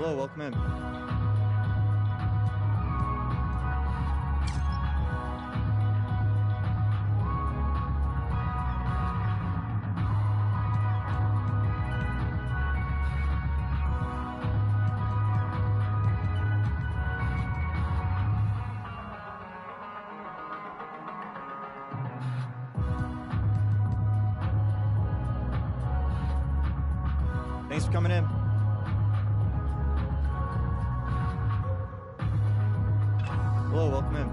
Hello, welcome in. Thanks for coming in. Hello, welcome in.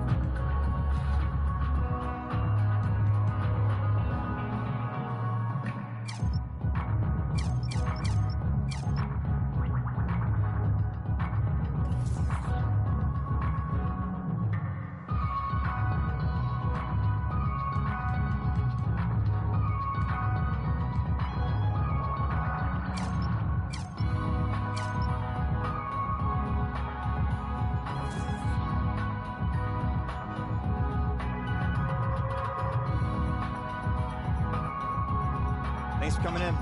Thanks for coming in.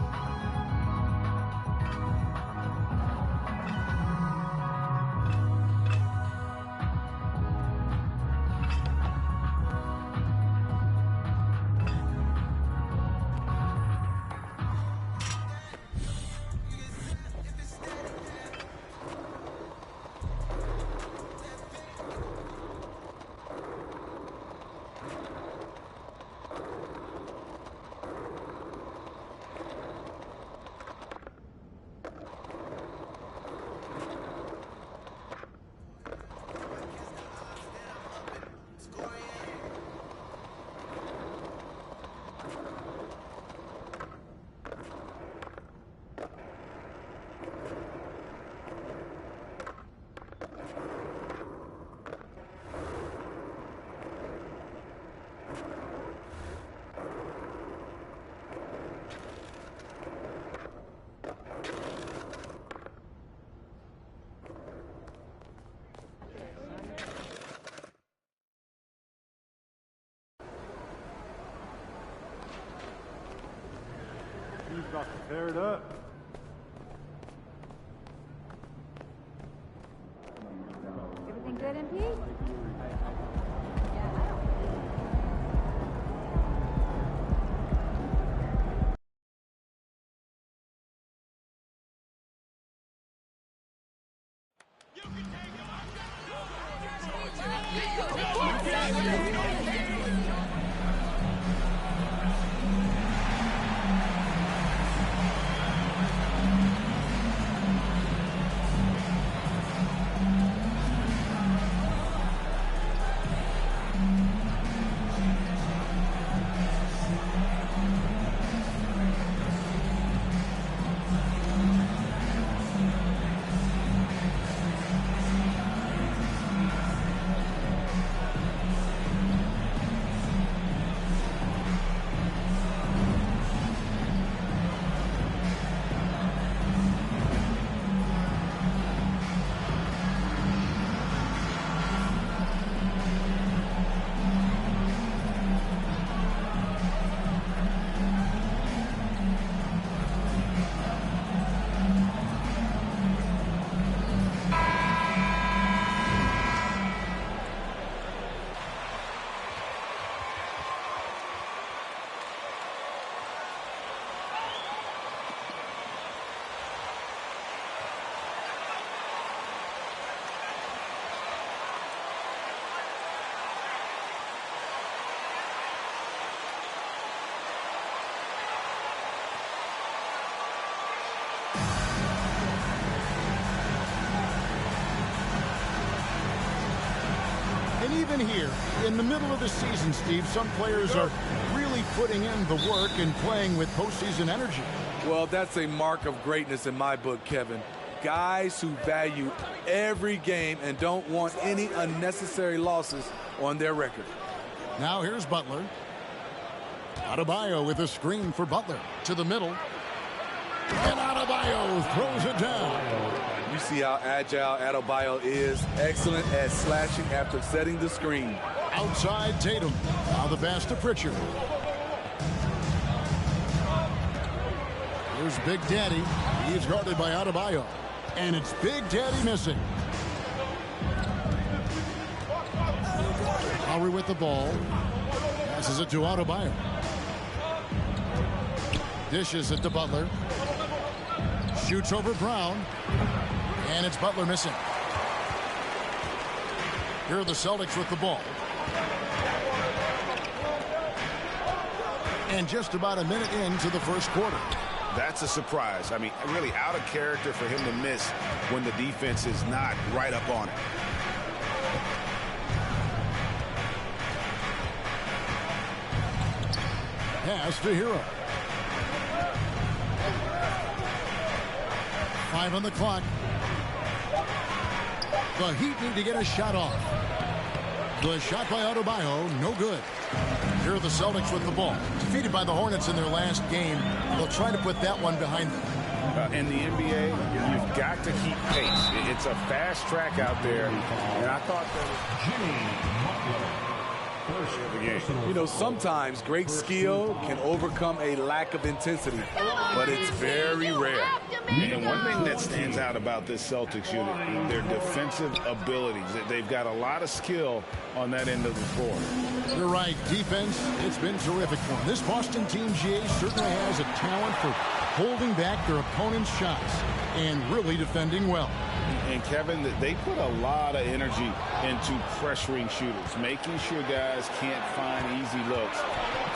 He's about to tear it up. Everything good, MP? And even here, in the middle of the season, Steve, some players are really putting in the work and playing with postseason energy. Well, that's a mark of greatness in my book, Kevin. Guys who value every game and don't want any unnecessary losses on their record. Now here's Butler. Adebayo with a screen for Butler. To the middle. And Adebayo throws it down. You see how agile Adebayo is. Excellent at slashing after setting the screen. Outside Tatum. Now the pass to Pritchard. Here's Big Daddy. He's guarded by Adebayo. And it's Big Daddy missing. Lowry with the ball. Passes it to Adebayo. Dishes it to Butler. Shoots over Brown. And it's Butler missing. Here are the Celtics with the ball. And just about a minute into the first quarter. That's a surprise. I mean, really out of character for him to miss when the defense is not right up on it. Pass to Hero. 5 on the clock. The Heat need to get a shot off. The shot by Adebayo, no good. Here are the Celtics with the ball. Defeated by the Hornets in their last game. They'll try to put that one behind them. In the NBA, you've got to keep pace. It's a fast track out there. And I thought that You know, sometimes great skill can overcome a lack of intensity, but it's very rare. And one thing that stands out about this Celtics unit, their defensive abilities. They've got a lot of skill on that end of the floor. You're right. Defense, it's been terrific for them. This Boston team, GA, certainly has a talent for holding back their opponent's shots and really defending well. And, Kevin, they put a lot of energy into pressuring shooters, making sure guys can't find easy looks.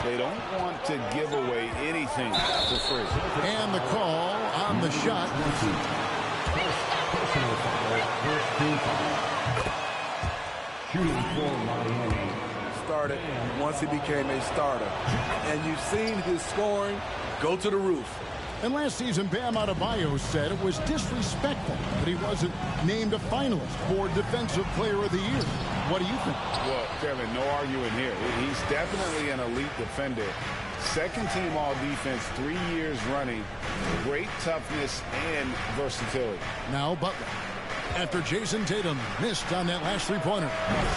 They don't want to give away anything for free. And the call on the shot. Started once he became a starter. And you've seen his scoring go to the roof. And last season, Bam Adebayo said it was disrespectful that he wasn't named a finalist for Defensive Player of the Year. What do you think? Well, Kevin, no arguing here. He's definitely an elite defender. Second team all-defense 3 years running. Great toughness and versatility. Now Butler. After Jason Tatum missed on that last three-pointer.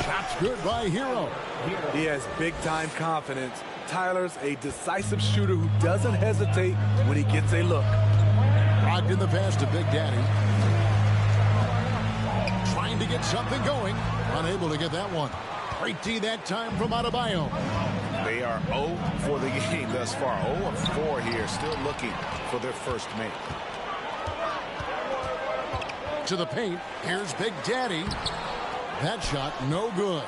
Shot's good by Hero. He has big-time confidence. Tyler's a decisive shooter who doesn't hesitate when he gets a look. Rocked in the pass to Big Daddy. Trying to get something going. Unable to get that one. Great D that time from Adebayo. They are 0 for the game thus far. 0 of 4 here, still looking for their first make. To the paint. Here's Big Daddy. That shot, no good.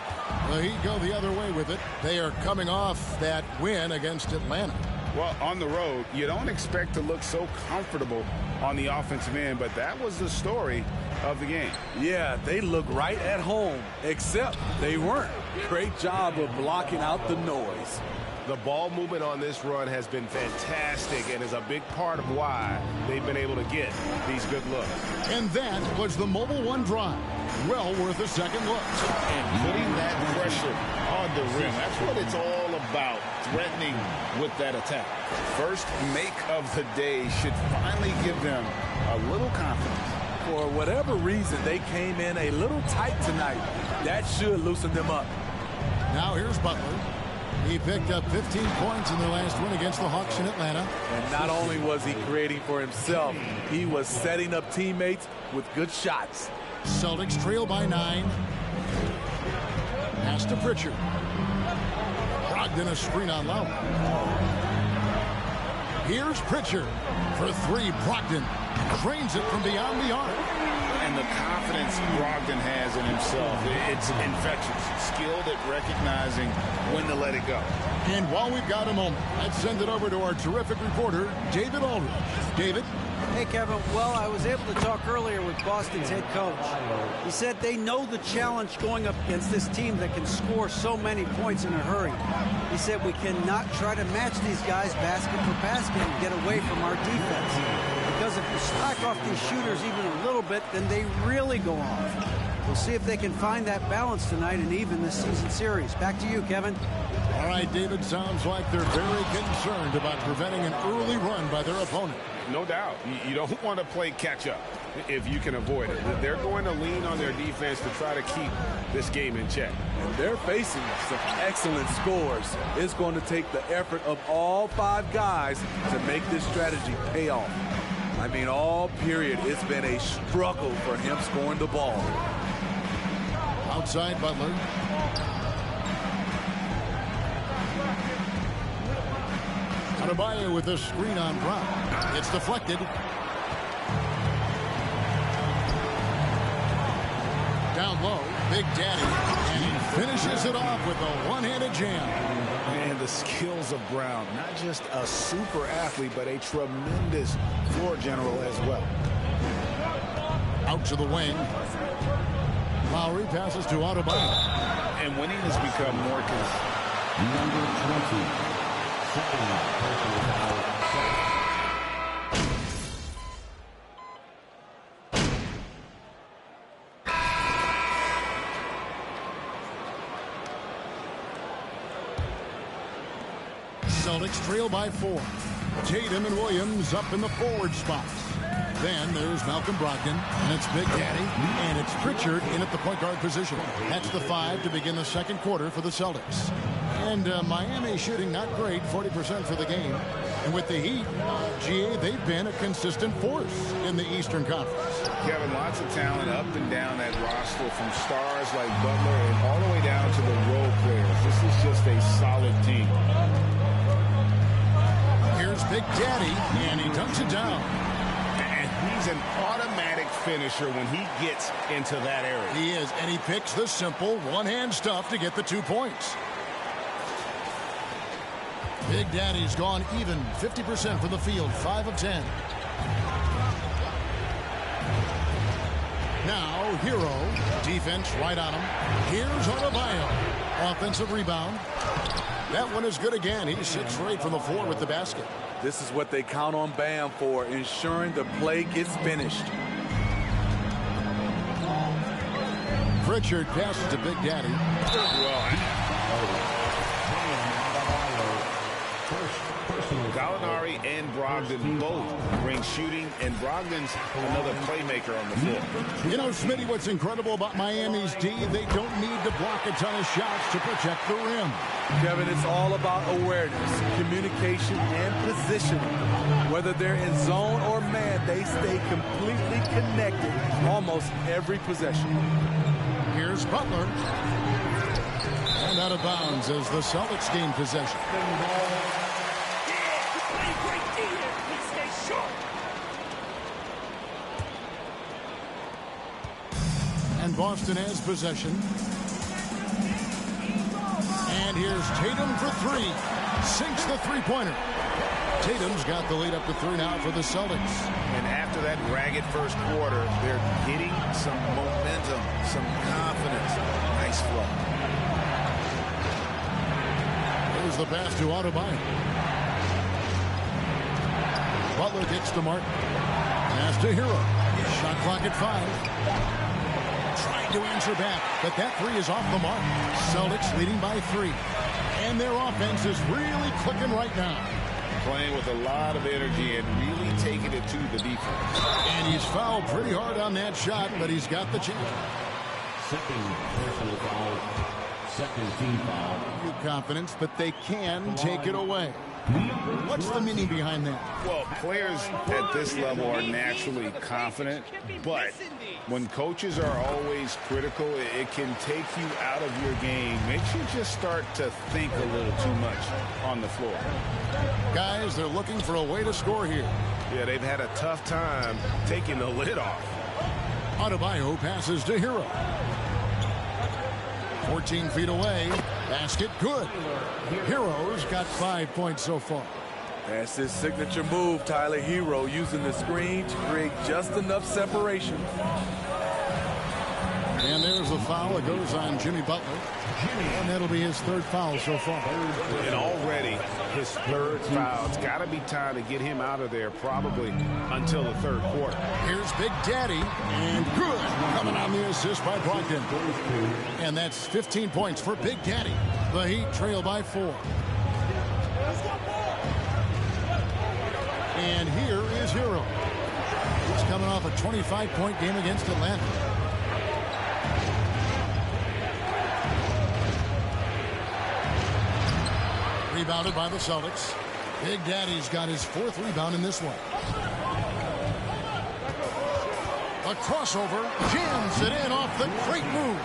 The Heat go the other way with it. They are coming off that win against Atlanta. Well, on the road, you don't expect to look so comfortable on the offensive end, but that was the story of the game. Yeah, they look right at home, except they weren't. Great job of blocking out the noise. The ball movement on this run has been fantastic and is a big part of why they've been able to get these good looks. And that was the Mobile One drive. Well worth a second look. And putting that pressure on the rim, that's what it's all about, threatening with that attack. First make of the day should finally give them a little confidence. For whatever reason, they came in a little tight tonight. That should loosen them up. Now here's Butler. He picked up 15 points in their last win against the Hawks in Atlanta. And not only was he creating for himself, he was setting up teammates with good shots. Celtics trail by 9. Pass to Pritchard. Brogdon a screen on Lowry. Here's Pritchard for 3. Brogdon drains it from beyond the arc. And the confidence Brogdon has in himself, it's infectious. Skilled at recognizing when to let it go. And while we've got a moment, let's send it over to our terrific reporter, David Aldridge. David? Hey, Kevin. Well, I was able to talk earlier with Boston's head coach. He said they know the challenge going up against this team that can score so many points in a hurry. He said we cannot try to match these guys basket for basket and get away from our defense. Because if you slack off these shooters even a little bit, then they really go off. We'll see if they can find that balance tonight and even this season series. Back to you, Kevin. All right, David, sounds like they're very concerned about preventing an early run by their opponent. No doubt. You don't want to play catch-up if you can avoid it. They're going to lean on their defense to try to keep this game in check. And they're facing some excellent scores. It's going to take the effort of all 5 guys to make this strategy pay off. I mean, all period, it's been a struggle for him scoring the ball. Outside Butler. Adebayo with a screen on Brown. It's deflected. Down low, Big Daddy, and he finishes it off with a one-handed jam. And the skills of Brown, not just a super athlete, but a tremendous floor general as well. Out to the wing. Lowry passes to Adebayo. And winning has become more consistent. Number 20. Celtics trail by 4. Tatum and Williams up in the forward spots. Then there's Malcolm Brogdon, and it's Big Daddy, and it's Pritchard in at the point guard position. That's the 5 to begin the second quarter for the Celtics. And Miami shooting not great, 40% for the game. And with the Heat, GA, they've been a consistent force in the Eastern Conference. Kevin, lots of talent up and down that roster, from stars like Butler and all the way down to the role players. This is just a solid team. Here's Big Daddy, and he dunks it down. And he's an automatic finisher when he gets into that area. He is, and he picks the simple one-hand stuff to get the 2 points. Big Daddy's gone even, 50% from the field, 5 of 10. Now, Hero, defense right on him. Here's Adebayo, offensive rebound. That one is good again. He sits right from the floor with the basket. This is what they count on Bam for, ensuring the play gets finished. Pritchard passes to Big Daddy. Gallinari and Brogdon both bring shooting, and Brogdon's another playmaker on the floor. You know, Smitty, what's incredible about Miami's D, they don't need to block a ton of shots to protect the rim. Kevin, it's all about awareness, communication, and positioning. Whether they're in zone or man, they stay completely connected almost every possession. Here's Butler. And out of bounds as the Celtics gain possession. And Boston has possession. And here's Tatum for 3. Sinks the three-pointer. Tatum's got the lead up to 3 now for the Celtics. And after that ragged first quarter, they're getting some momentum, some confidence. Nice flow. There's the pass to Adebayo. Butler gets to Martin. Pass to Hero. Shot clock at 5. Trying to answer back, but that 3 is off the mark. Celtics leading by 3. And their offense is really clicking right now. Playing with a lot of energy and really taking it to the defense. And he's fouled pretty hard on that shot, but he's got the chance. Second personal foul. Second team foul. Good confidence, but they can take it away. What's the meaning behind that? Well, players at this level are naturally confident, but when coaches are always critical, it can take you out of your game. Makes you just start to think a little too much on the floor. Guys, they're looking for a way to score here. Yeah, they've had a tough time taking the lid off. Adebayo passes to Hero. 14 feet away. Basket good. Hero's got 5 points so far. That's his signature move, Tyler. Hero using the screen to create just enough separation. And there's a foul. It goes on Jimmy Butler. And that'll be his 3rd foul so far. And already his 3rd foul. It's got to be time to get him out of there probably until the 3rd quarter. Here's Big Daddy. And good. Coming on the assist by Brogdon. And that's 15 points for Big Daddy. The Heat trail by 4. And here is Hero. He's coming off a 25-point game against Atlanta. Rebounded by the Celtics. Big Daddy's got his 4th rebound in this one. A crossover, jams it in off the great move.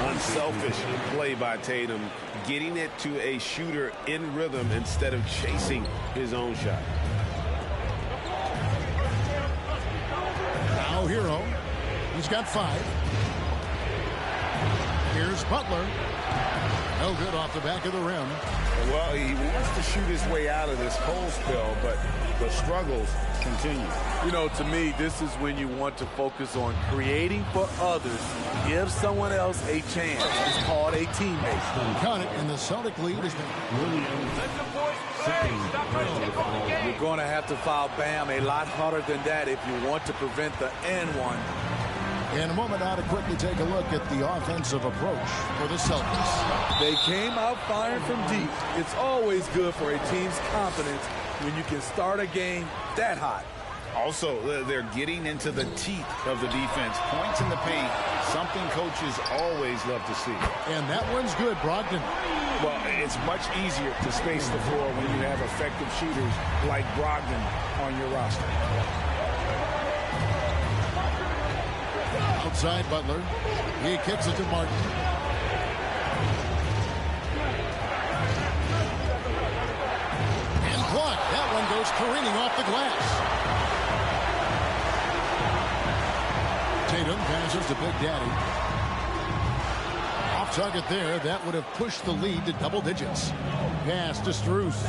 Unselfish play by Tatum, getting it to a shooter in rhythm instead of chasing his own shot. Now Hero. He's got 5. Here's Butler. No good off the back of the rim. Well, he wants to shoot his way out of this cold spell, but the struggles continue. You know, to me, this is when you want to focus on creating for others. Give someone else a chance. It's called a teammate. Count it, and the Celtic lead is You're going to have to foul Bam a lot harder than that if you want to prevent the N1. In a moment now to quickly take a look at the offensive approach for the Celtics. They came out firing from deep. It's always good for a team's confidence when you can start a game that hot. Also, they're getting into the teeth of the defense. Points in the paint, something coaches always love to see. And that one's good, Brogdon. Well, it's much easier to space the floor when you have effective shooters like Brogdon on your roster. Outside Butler. He kicks it to Martin. And blocked. That one goes careening off the glass. Tatum passes to Big Daddy. Off target there. That would have pushed the lead to double digits. Pass to Strus.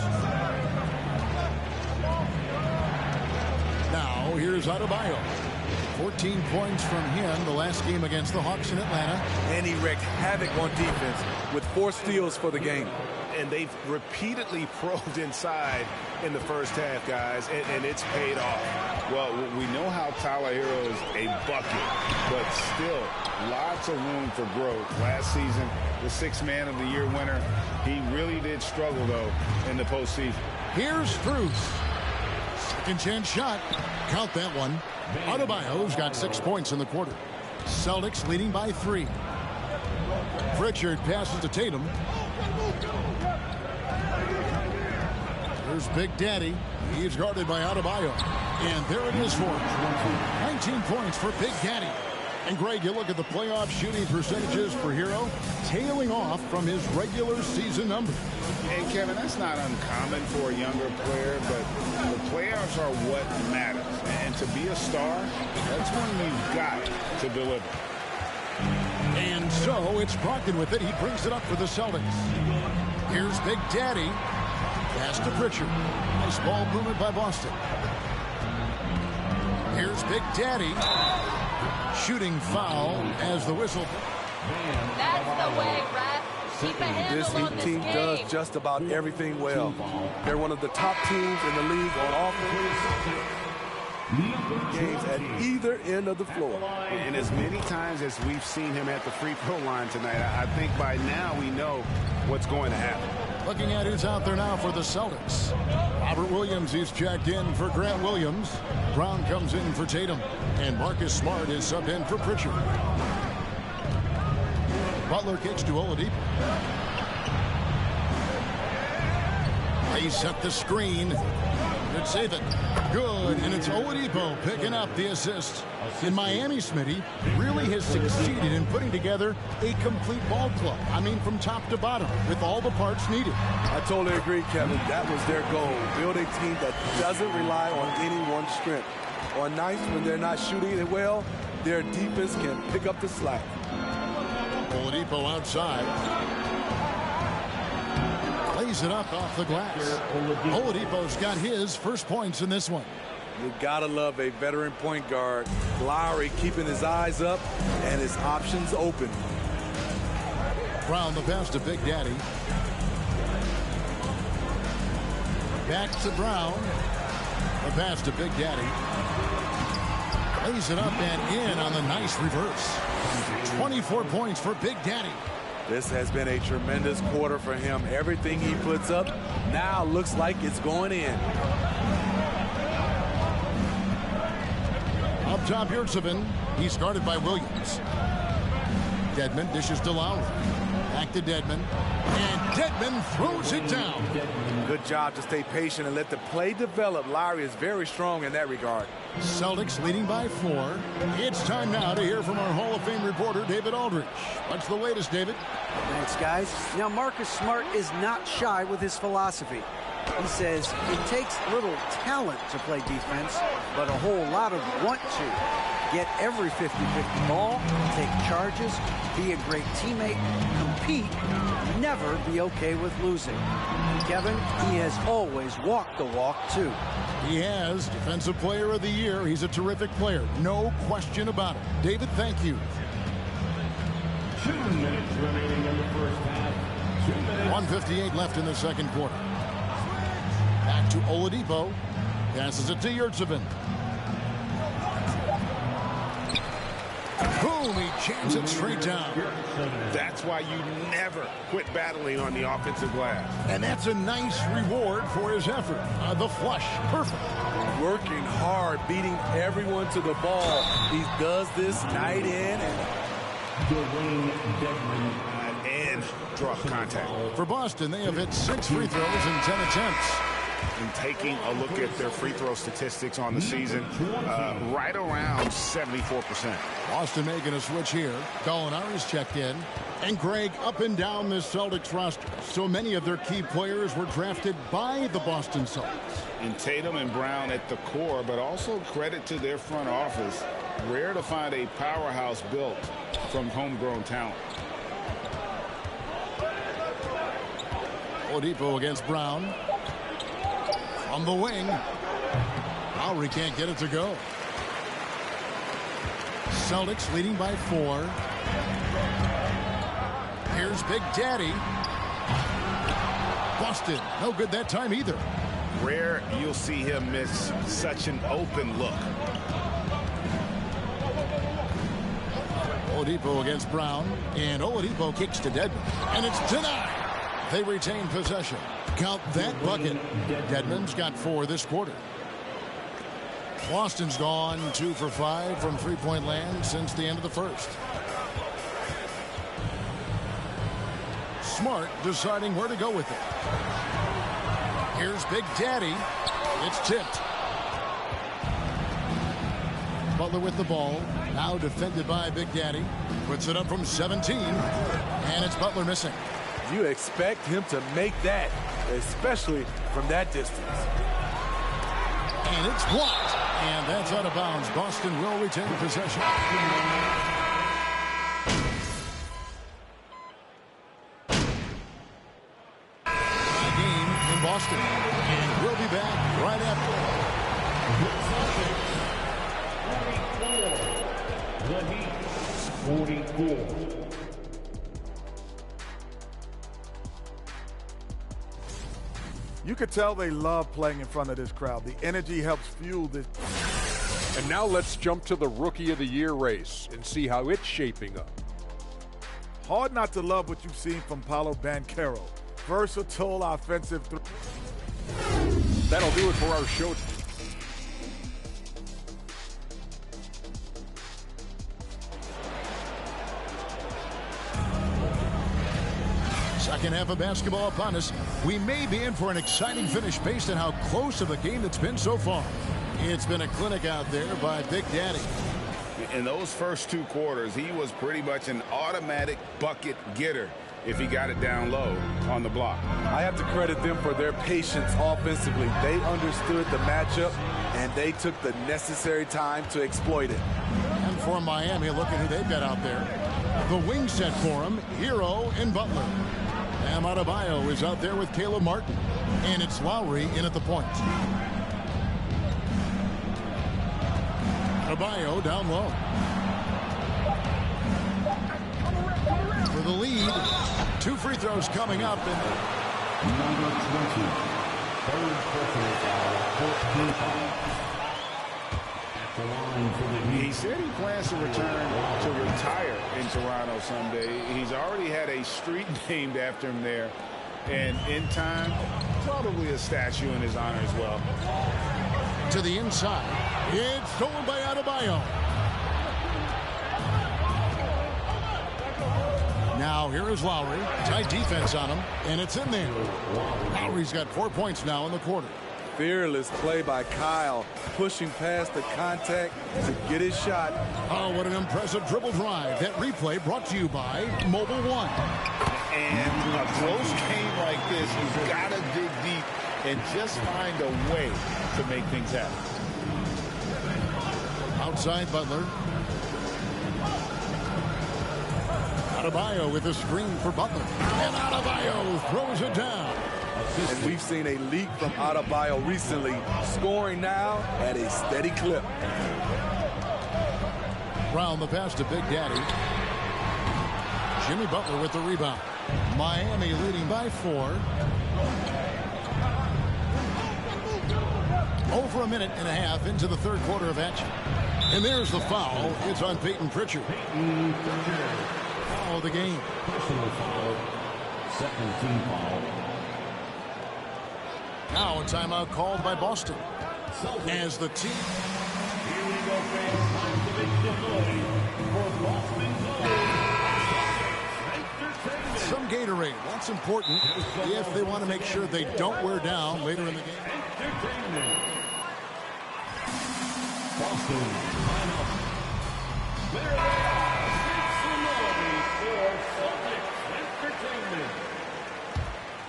Now here's Adebayo. 14 points from him the last game against the Hawks in Atlanta. And he wreaked havoc on defense with 4 steals for the game. And they've repeatedly probed inside in the first half, guys, and it's paid off. Well, we know how Tyler Hero is a bucket, but still lots of room for growth. Last season, the 6th Man of the Year winner, he really did struggle, though, in the postseason. Here's Strus. Second chance shot. Count that one. Adebayo's got 6 points in the quarter. Celtics leading by 3. Pritchard passes to Tatum. There's Big Daddy. He's guarded by Adebayo. And there it is for him. 19 points for Big Daddy. And Greg, you look at the playoff shooting percentages for Hero, tailing off from his regular season number. And Kevin, that's not uncommon for a younger player, but the playoffs are what matters. And to be a star, that's when you've got to deliver. And so it's Brogdon with it. He brings it up for the Celtics. Here's Big Daddy. Pass to Pritchard. Nice ball movement by Boston. Here's Big Daddy. Shooting foul as the whistle. That's the way, ref. Keep a This handle on this team game. does just about everything well. They're one of the top teams in the league on offense. Games at either end of the floor. And as many times as we've seen him at the free throw line tonight, I think by now we know what's going to happen. Looking at who's out there now for the Celtics. Robert Williams, he's checked in for Grant Williams. Brown comes in for Tatum. And Marcus Smart is subbed in for Pritchard. Butler kicks to Oladipo. They set the screen. Good save it. Good. And it's Oladipo picking up the assist. And Miami, Smitty, really has succeeded in putting together a complete ball club. I mean, from top to bottom, with all the parts needed. I totally agree, Kevin. That was their goal. Build a team that doesn't rely on any one strength. On nights when they're not shooting it well, their defense can pick up the slack. Oladipo outside. Plays it up off the glass. Oladipo's got his first points in this one. You gotta love a veteran point guard. Lowry keeping his eyes up and his options open. Brown the pass to Big Daddy. Back to Brown. The pass to Big Daddy. Lays it up and in on the nice reverse. 24 points for Big Daddy. This has been a tremendous quarter for him. Everything he puts up now looks like it's going in. Up top, Yurtsevin. He's guarded by Williams. Dedmon dishes to Lowry. Back to Dedmon. And Dedmon throws it down. Good job to stay patient and let the play develop. Lowry is very strong in that regard. Celtics leading by 4. It's time now to hear from our Hall of Fame reporter, David Aldrich. What's the latest, David? Thanks, guys. Now, Marcus Smart is not shy with his philosophy. He says it takes little talent to play defense, but a whole lot of want to. Get every 50-50 ball, take charges, be a great teammate, compete, never be okay with losing. Kevin, he has always walked the walk, too. He has Defensive Player of the Year. He's a terrific player. No question about it. David, thank you. 2 minutes remaining in the first half. 2 minutes. 1:58 left in the second quarter. Back to Oladipo. Passes it to Yurtsevin. Boom, he jams it straight down. That's why you never quit battling on the offensive glass. And that's a nice reward for his effort. The flush, perfect. Working hard, beating everyone to the ball. He does this night in And drop contact. For Boston, they have hit 6 free throws in 10 attempts. And taking a look at their free throw statistics on the season, right around 74%. Boston making a switch here. Gallinari's checked in. And Greg, up and down this Celtics roster, so many of their key players were drafted by the Boston Celtics. And Tatum and Brown at the core, but also credit to their front office. Rare to find a powerhouse built from homegrown talent. Oladipo against Brown. On the wing. Lowry can't get it to go. Celtics leading by 4. Here's Big Daddy. Busted. No good that time either. Rare you'll see him miss such an open look. Oladipo against Brown. And Oladipo kicks to Dedmon. And it's denied. They retain possession. Count that bucket. Dedmon's got 4 this quarter. Boston's gone 2 for 5 from three-point land since the end of the first. Smart deciding where to go with it. Here's Big Daddy. It's tipped. Butler with the ball. Now defended by Big Daddy. Puts it up from 17. And it's Butler missing. You expect him to make that, especially from that distance. And it's blocked. And that's out of bounds. Boston will retain possession. Game in Boston. And we'll be back right after. The Heat 44. You could tell they love playing in front of this crowd. The energy helps fuel this. And now let's jump to the Rookie of the Year race and see how it's shaping up. Hard not to love what you've seen from Paolo Banchero. Versatile offensive. That'll do it for our show. Second half of basketball upon us. We may be in for an exciting finish based on how close of a game it's been so far. It's been a clinic out there by Big Daddy. In those first 2 quarters, he was pretty much an automatic bucket getter if he got it down low on the block. I have to credit them for their patience offensively. They understood the matchup, and they took the necessary time to exploit it. And for Miami, look at who they've got out there. The wing set for him, Hero and Butler. Bam Adebayo is out there with Caleb Martin. And it's Lowry in at the point. Adebayo down low. For the lead. 2 free throws coming up. Number 20. Third personal foul. 14 foul. At the line for the Heat. He said he plans to return to retire in Toronto someday. He's already had a street named after him there. And in time, probably a statue in his honor as well. To the inside. It's stolen by Adebayo. Now here is Lowry. Tight defense on him, and it's in there. Lowry's got 4 points now in the quarter. Fearless play by Kyle, pushing past the contact to get his shot. Oh, what an impressive dribble drive. That replay brought to you by Mobile One. And a close game like this, you've got to dig deep and just find a way to make things happen. Outside Butler. Adebayo with a screen for Butler. And Adebayo throws it down. And we've seen a leak from Adebayo recently, scoring now at a steady clip. Round the pass to Big Daddy. Jimmy Butler with the rebound. Miami leading by 4. Over a minute and a half into the third quarter of action. And there's the foul. It's on Peyton Pritchard. Foul of the game. Personal foul. Second team foul. Now a timeout called by Boston. As the team. Here we go, fans. Time to make some noise for Boston. Some Gatorade. That's important if they want to make sure they don't wear down later in the game. Boston, timeout. There they are. Make some noise for Celtics Entertainment.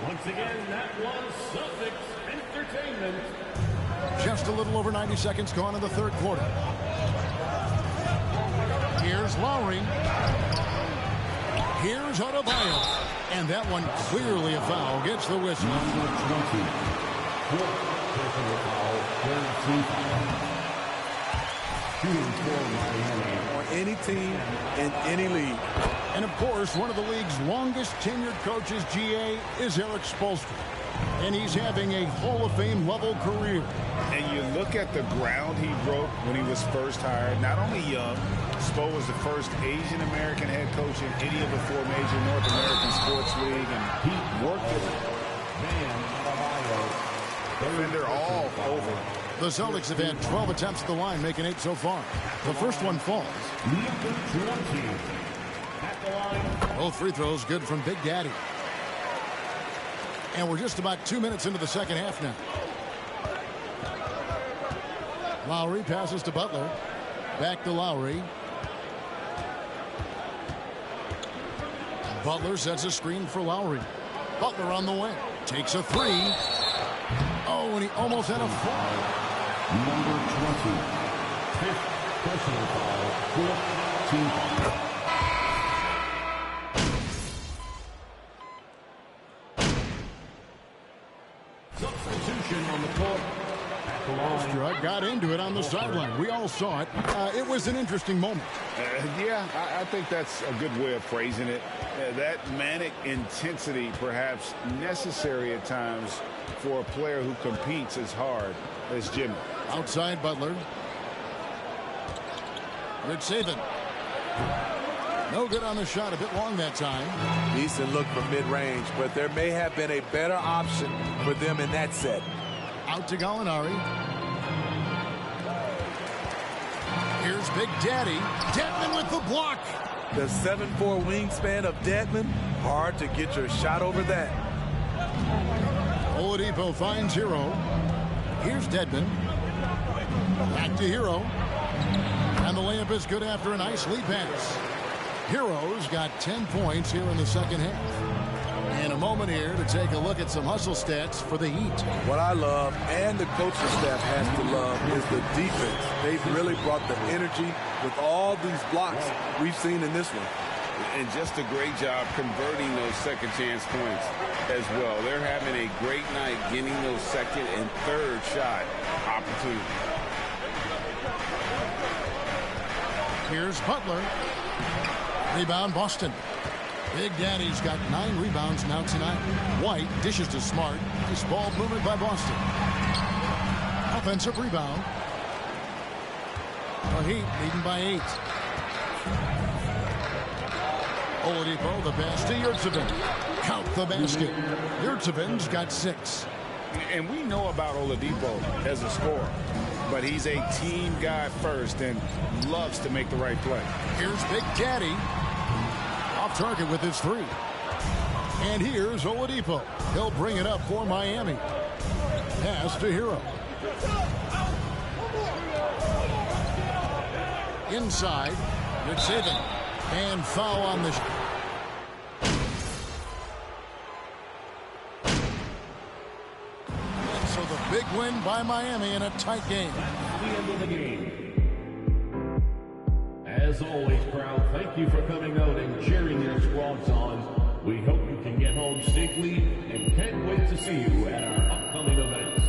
Once again, that was Celtics Entertainment. Just a little over 90 seconds gone in the third quarter. Here's Lowry. Here's Adebayo. And that one clearly a foul. Gets the whistle. Number 20. Personal foul. Third team foul. Shooting for Miami. On any team in any league. And of course, one of the league's longest tenured coaches, GA, is Eric Spoelstra. And he's having a Hall of Fame level career. And you look at the ground he broke when he was first hired. Not only young, Spo was the first Asian American head coach in any of the 4 major North American sports league, and he worked with defender all over. The Celtics have had 12 attempts at the line, making 8 so far. The first one falls. Number 20. At the line. Both free throws good from Big Daddy. And we're just about 2 minutes into the second half now. Lowry passes to Butler. Back to Lowry. Butler sets a screen for Lowry. Butler on the wing. Takes a 3. Oh, and he almost had a foul. Number 20. Fifth personal foul. Fourth team foul. Substitution on the court. At the line. Got into it on the sideline. We all saw it. It was an interesting moment. Yeah, I think that's a good way of phrasing it. That manic intensity perhaps necessary at times for a player who competes as hard as Jimmy. Outside Butler. Rich Saban. No good on the shot. A bit long that time. Decent look from mid-range, but there may have been a better option for them in that set. Out to Gallinari. Here's Big Daddy. Dedmon with the block. The 7'4" wingspan of Dedmon. Hard to get your shot over that. Oladipo finds Hero. Here's Dedmon. Back to Hero. And the layup is good after a nice lead pass. Hero's got 10 points here in the second half. And a moment here to take a look at some hustle stats for the Heat. What I love, and the coaching staff has to love, is the defense. They've really brought the energy with all these blocks we've seen in this one. And just a great job converting those second chance points as well. They're having a great night getting those second and third shot opportunities. Here's Butler. Rebound Boston. Big Daddy's got 9 rebounds now tonight. White dishes to Smart. This ball movement by Boston. Offensive rebound. The Heat leading by 8. Oladipo, the pass to Yurtseven. Count the basket. Yurtseven's got 6. And we know about Oladipo as a scorer, but he's a team guy first and loves to make the right play. Here's Big Daddy. Off target with his 3. And here's Oladipo. He'll bring it up for Miami. Pass to Hero. Inside. Good saving. And foul on the shot. So the big win by Miami in a tight game. That's the end of the game. As always, crowd, thank you for coming out and cheering your squads on. We hope you can get home safely and can't wait to see you at our upcoming events.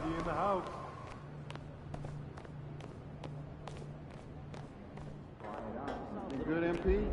In the house. Good, MP.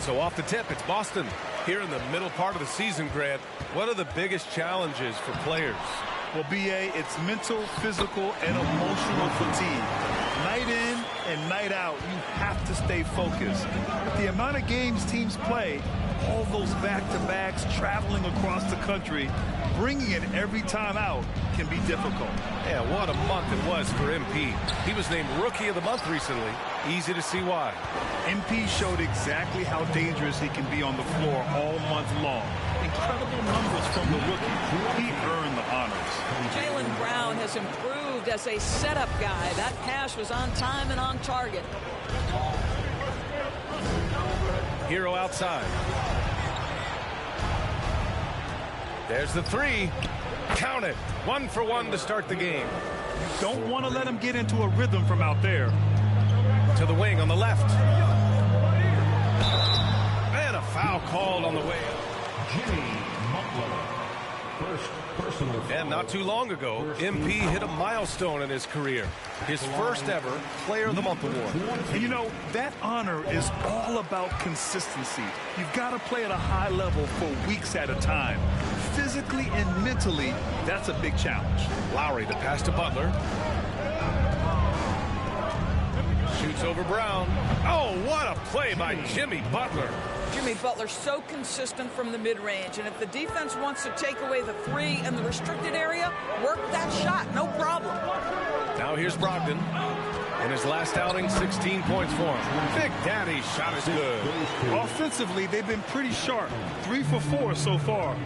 So off the tip, it's Boston. Here in the middle part of the season, Grant, what are the biggest challenges for players? Well, B.A., it's mental, physical, and emotional fatigue. Night in and night out, you have to stay focused. But the amount of games teams play, all those back-to-backs, traveling across the country, bringing it every time out can be difficult. Yeah, what a month it was for MP. He was named Rookie of the Month recently. Easy to see why. MP showed exactly how dangerous he can be on the floor all month long. Incredible numbers from the rookie. He earned the honors. Jaylen Brown has improved as a setup guy. That pass was on time and on target. Hero outside. There's the 3. Count it. 1 for 1 to start the game. Don't want to let him get into a rhythm from out there. To the wing on the left. And a foul called on the way up. Jimmy Butler. First personal foul. And not too long ago, MP hit a milestone in his career. His first ever Player of the Month award. And you know, that honor is all about consistency. You've got to play at a high level for weeks at a time. Physically and mentally, that's a big challenge. Lowry, the pass to Butler. Shoots over Brown. Oh, what a play by Jimmy Butler. Jimmy Butler so consistent from the mid-range, and if the defense wants to take away the 3 in the restricted area, work that shot, no problem. Now here's Brogdon. In his last outing, 16 points for him. Big Daddy's shot is good. Offensively, they've been pretty sharp. 3 for 4 so far.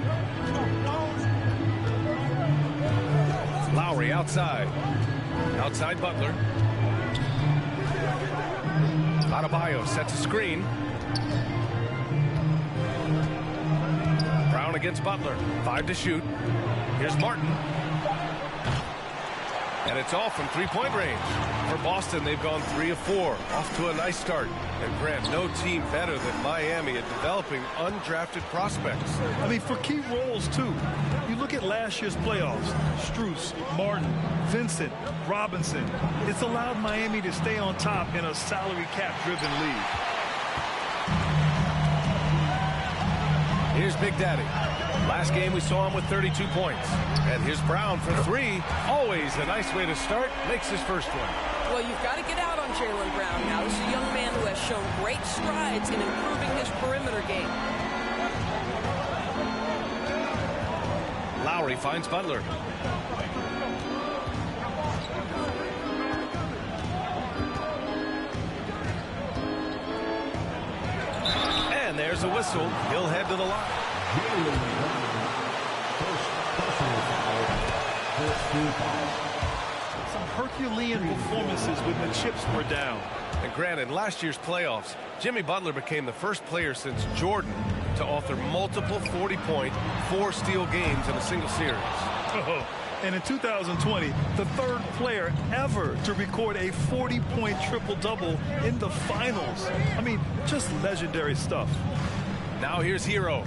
Lowry outside. Outside Butler. Adebayo sets a screen. Brown against Butler. 5 to shoot. Here's Martin. And it's all from three-point range. For Boston, they've gone 3 of 4. Off to a nice start. And Grant, no team better than Miami at developing undrafted prospects. I mean, for key roles, too. You look at last year's playoffs. Strus, Martin, Vincent, Robinson. It's allowed Miami to stay on top in a salary cap-driven league. Here's Big Daddy. Last game we saw him with 32 points. And here's Brown for 3. Always a nice way to start. Makes his first one. Well, you've got to get out on Jaylen Brown now. This is a young man who has shown great strides in improving his perimeter game. Lowry finds Butler. And there's a whistle. He'll head to the line. Some Herculean performances when the chips were down. And granted, last year's playoffs, Jimmy Butler became the first player since Jordan to author multiple 40-point, 4-steal games in a single series. And in 2020, the third player ever to record a 40-point triple-double in the finals. I mean, just legendary stuff. Now here's Hero.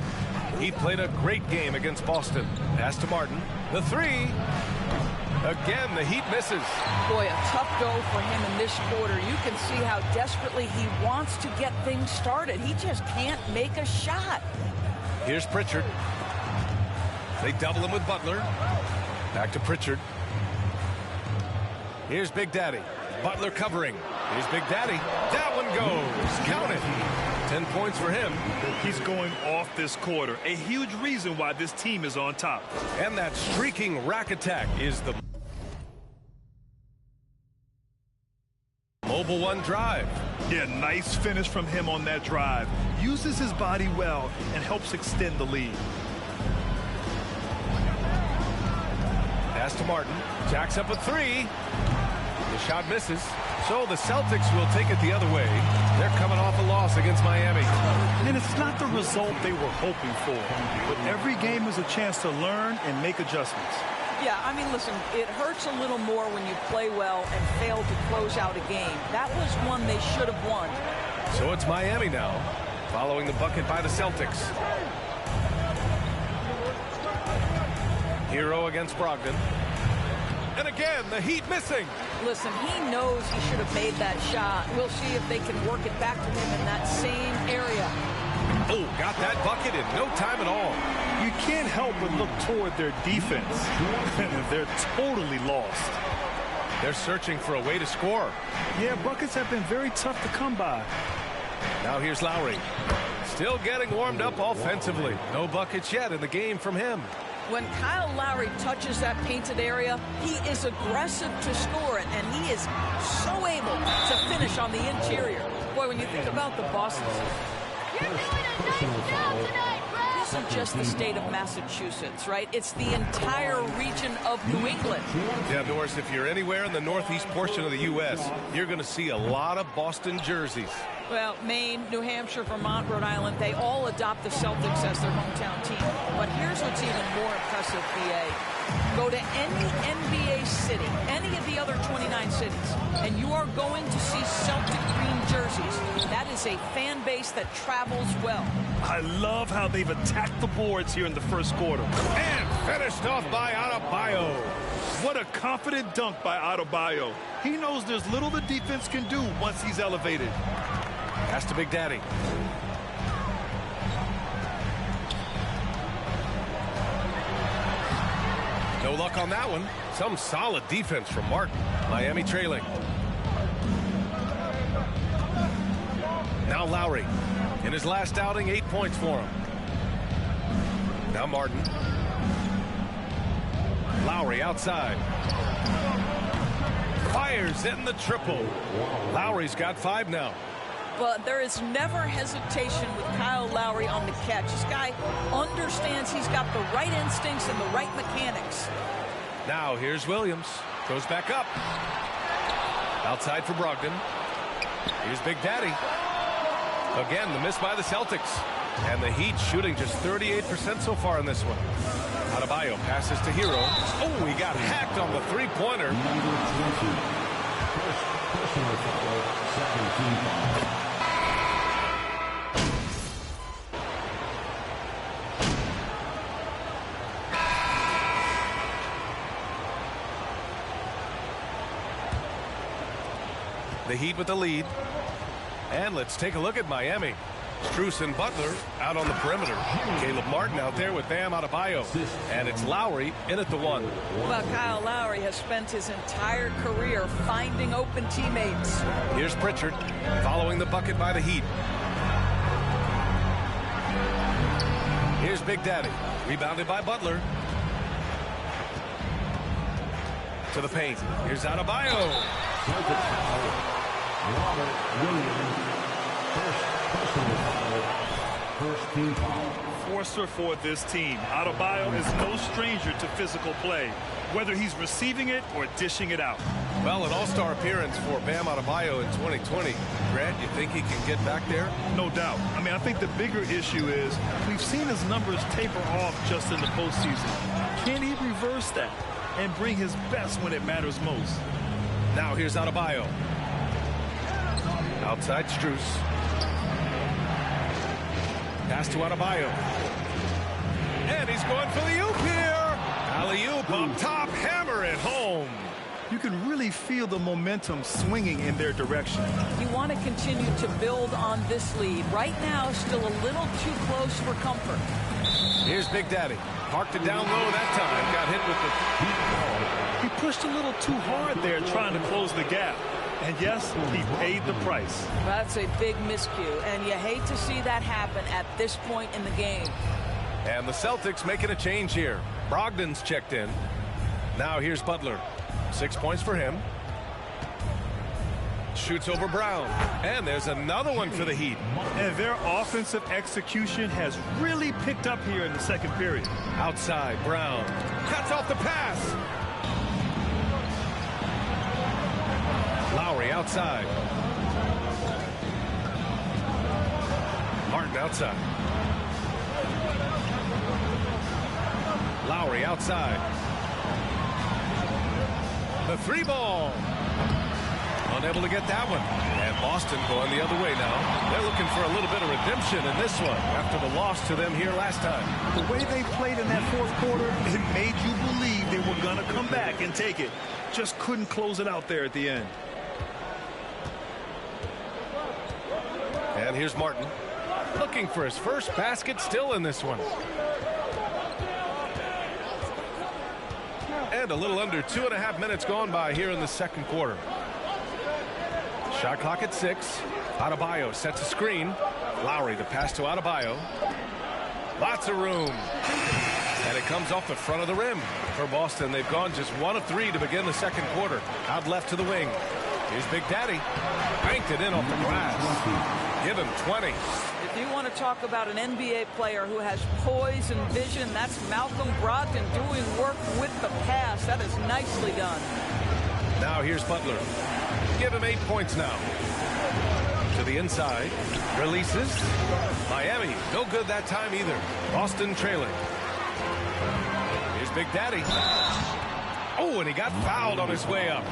He played a great game against Boston. Pass to Martin. The 3. Again, the Heat misses. Boy, a tough go for him in this quarter. You can see how desperately he wants to get things started. He just can't make a shot. Here's Pritchard. They double him with Butler. Back to Pritchard. Here's Big Daddy. Butler covering. Here's Big Daddy. That one goes. Count it. 10 points for him. He's going off this quarter. A huge reason why this team is on top. And that streaking rack attack is the Mobile One drive. Yeah, nice finish from him on that drive. Uses his body well and helps extend the lead. Pass to Martin. Jacks up a 3. The shot misses. So the Celtics will take it the other way. They're coming off a loss against Miami. And it's not the result they were hoping for. But every game is a chance to learn and make adjustments. Yeah, I mean, listen, it hurts a little more when you play well and fail to close out a game. That was one they should have won. So it's Miami now, following the bucket by the Celtics. Hero against Brogdon. And again, the Heat missing. Listen, he knows he should have made that shot. We'll see if they can work it back to him in that same area. Oh, got that bucket in no time at all. You can't help but look toward their defense. They're totally lost. They're searching for a way to score. Yeah, buckets have been very tough to come by. Now here's Lowry. Still getting warmed up offensively. No buckets yet in the game from him. When Kyle Lowry touches that painted area, he is aggressive to score it, and he is so able to finish on the interior. Boy, when you think about the Boston, You're doing a nice job tonight, Brad. This isn't just the state of Massachusetts, right? It's the entire region of New England. Yeah, Norris, if you're anywhere in the northeast portion of the U.S., you're going to see a lot of Boston jerseys. Well, Maine, New Hampshire, Vermont, Rhode Island, they all adopt the Celtics as their hometown team. But here's what's even more impressive, BA. Go to any NBA city, any of the other 29 cities, and you are going to see Celtic green jerseys. That is a fan base that travels well. I love how they've attacked the boards here in the first quarter. And finished off by Adebayo. What a confident dunk by Adebayo. He knows there's little the defense can do once he's elevated. Pass to Big Daddy. No luck on that one. Some solid defense from Martin. Miami trailing. Now Lowry. In his last outing, 8 points for him. Now Martin. Lowry outside. Fires in the triple. Lowry's got 5 now. But there is never hesitation with Kyle Lowry on the catch. This guy understands he's got the right instincts and the right mechanics. Now here's Williams. Goes back up. Outside for Brogdon. Here's Big Daddy. Again, the miss by the Celtics. And the Heat shooting just 38% so far in this one. Adebayo passes to Hero. Oh, he got hacked on the three-pointer. Personal foul, second team foul. The Heat with the lead. And let's take a look at Miami. Strus and Butler out on the perimeter. Caleb Martin out there with Bam Adebayo. And it's Lowry in at the one. Well, Kyle Lowry has spent his entire career finding open teammates. Here's Pritchard following the bucket by the Heat. Here's Big Daddy. Rebounded by Butler. To the paint. Here's Adebayo. Robert Williams, first personal foul, first team foul. Forcer for this team. Adebayo is no stranger to physical play, whether he's receiving it or dishing it out. Well, an all-star appearance for Bam Adebayo in 2020. Grant, you think he can get back there? No doubt. I mean, I think the bigger issue is we've seen his numbers taper off just in the postseason. Can he reverse that and bring his best when it matters most? Now here's Adebayo. Outside Strus. Pass to Adebayo. And he's going for the oop here. Alley-oop up top, hammer it home. You can really feel the momentum swinging in their direction. You want to continue to build on this lead. Right now, still a little too close for comfort. Here's Big Daddy. Parked it down low that time. Got hit with the... He pushed a little too hard there trying to close the gap. And yes, he paid the price. That's a big miscue, and you hate to see that happen at this point in the game. And the Celtics making a change here. Brogdon's checked in. Now here's Butler. 6 points for him. Shoots over Brown. And there's another one for the Heat. And their offensive execution has really picked up here in the second period. Outside, Brown. Cuts off the pass. Lowry outside. Martin outside. Lowry outside. The three ball. Unable to get that one. And Boston going the other way now. They're looking for a little bit of redemption in this one after the loss to them here last time. The way they played in that fourth quarter, it made you believe they were going to come back and take it. Just couldn't close it out there at the end. And here's Martin looking for his first basket, still in this one. And a little under 2.5 minutes gone by here in the second quarter. Shot clock at 6. Adebayo sets a screen. Lowry, the pass to Adebayo. Lots of room. And it comes off the front of the rim for Boston. They've gone just 1 of 3 to begin the second quarter. Out left to the wing. Here's Big Daddy. Banked it in off the glass. Give him 20. If you want to talk about an NBA player who has poise and vision, that's Malcolm Brogdon doing work with the pass. That is nicely done. Now here's Butler. Give him 8 points now. To the inside. Releases. Miami, no good that time either. Boston trailing. Here's Big Daddy. Oh, and he got fouled on his way up.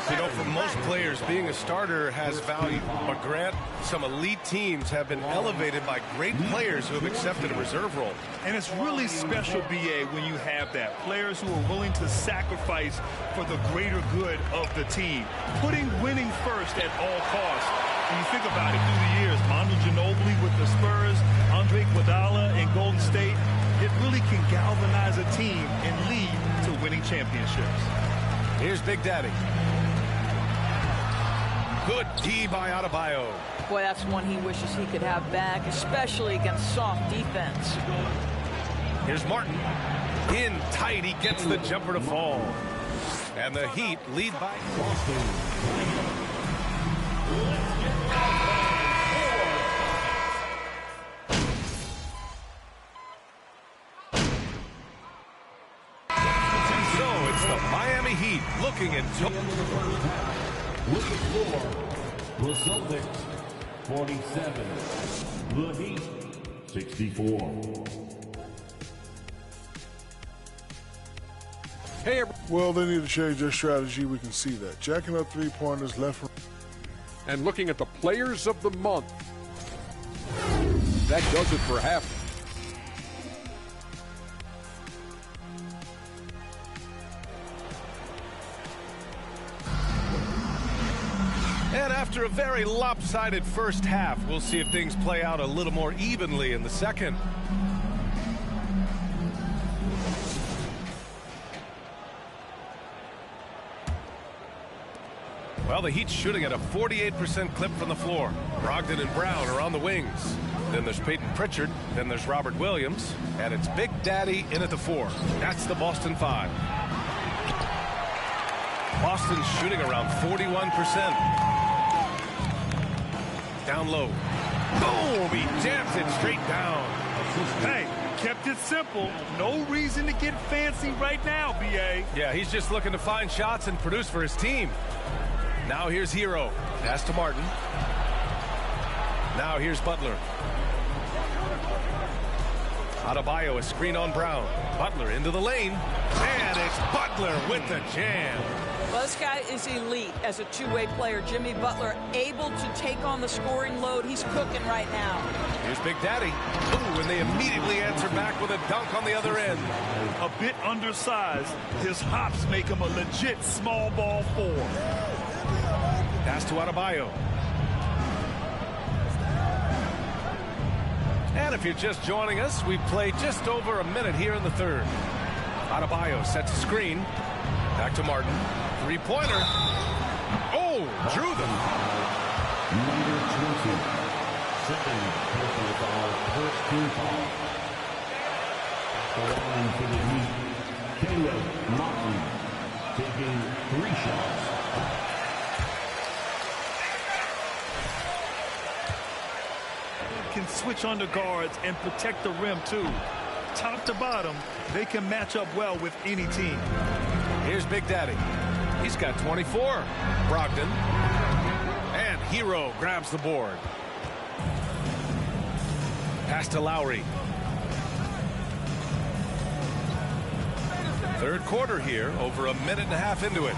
You know, for most players, being a starter has value. But Grant, some elite teams have been elevated by great players who have accepted a reserve role. And it's really special, BA, when you have that. Players who are willing to sacrifice for the greater good of the team. Putting winning first at all costs. When you think about it through the years, Manu Ginobili with the Spurs, Andre Iguodala in Golden State, it really can galvanize a team and lead to winning championships. Here's Big Daddy. Good D by Adebayo. Boy, that's one he wishes he could have back, especially against soft defense. Here's Martin. In tight, he gets the jumper to fall. And the Heat lead by Boston. Miami Heat looking into with the score, the Celtics 47, the Heat 64. Hey, well, they need to change their strategy. We can see that. Jacking up three-pointers left. And looking at the players of the month. That does it for half. And after a very lopsided first half, we'll see if things play out a little more evenly in the second. Well, the Heat's shooting at a 48% clip from the floor. Brogdon and Brown are on the wings. Then there's Peyton Pritchard. Then there's Robert Williams. And it's Big Daddy in at the 4. That's the Boston 5. Boston's shooting around 41%. Down low. Boom! He jams it straight down. Hey, kept it simple. No reason to get fancy right now, B.A. Yeah, he's just looking to find shots and produce for his team. Now here's Hero. Pass to Martin. Now here's Butler. Adebayo, a screen on Brown. Butler into the lane. And it's Butler with the jam. Well, this guy is elite as a two-way player. Jimmy Butler able to take on the scoring load. He's cooking right now. Here's Big Daddy. Ooh, and they immediately answer back with a dunk on the other end. A bit undersized. His hops make him a legit small ball 4. Pass to Adebayo. And if you're just joining us, we play just over a minute here in the third. Adebayo sets a screen. Back to Martin. Three-pointer. Oh, drew them. Number 20. Second personal foul, first team foul. The line for the Heat, Caleb Martin, taking 3 shots. Can switch under guards and protect the rim too. Top to bottom, they can match up well with any team. Here's Big Daddy. He's got 24. Brogdon. And Hero grabs the board. Pass to Lowry. Third quarter here, over a minute and a half into it.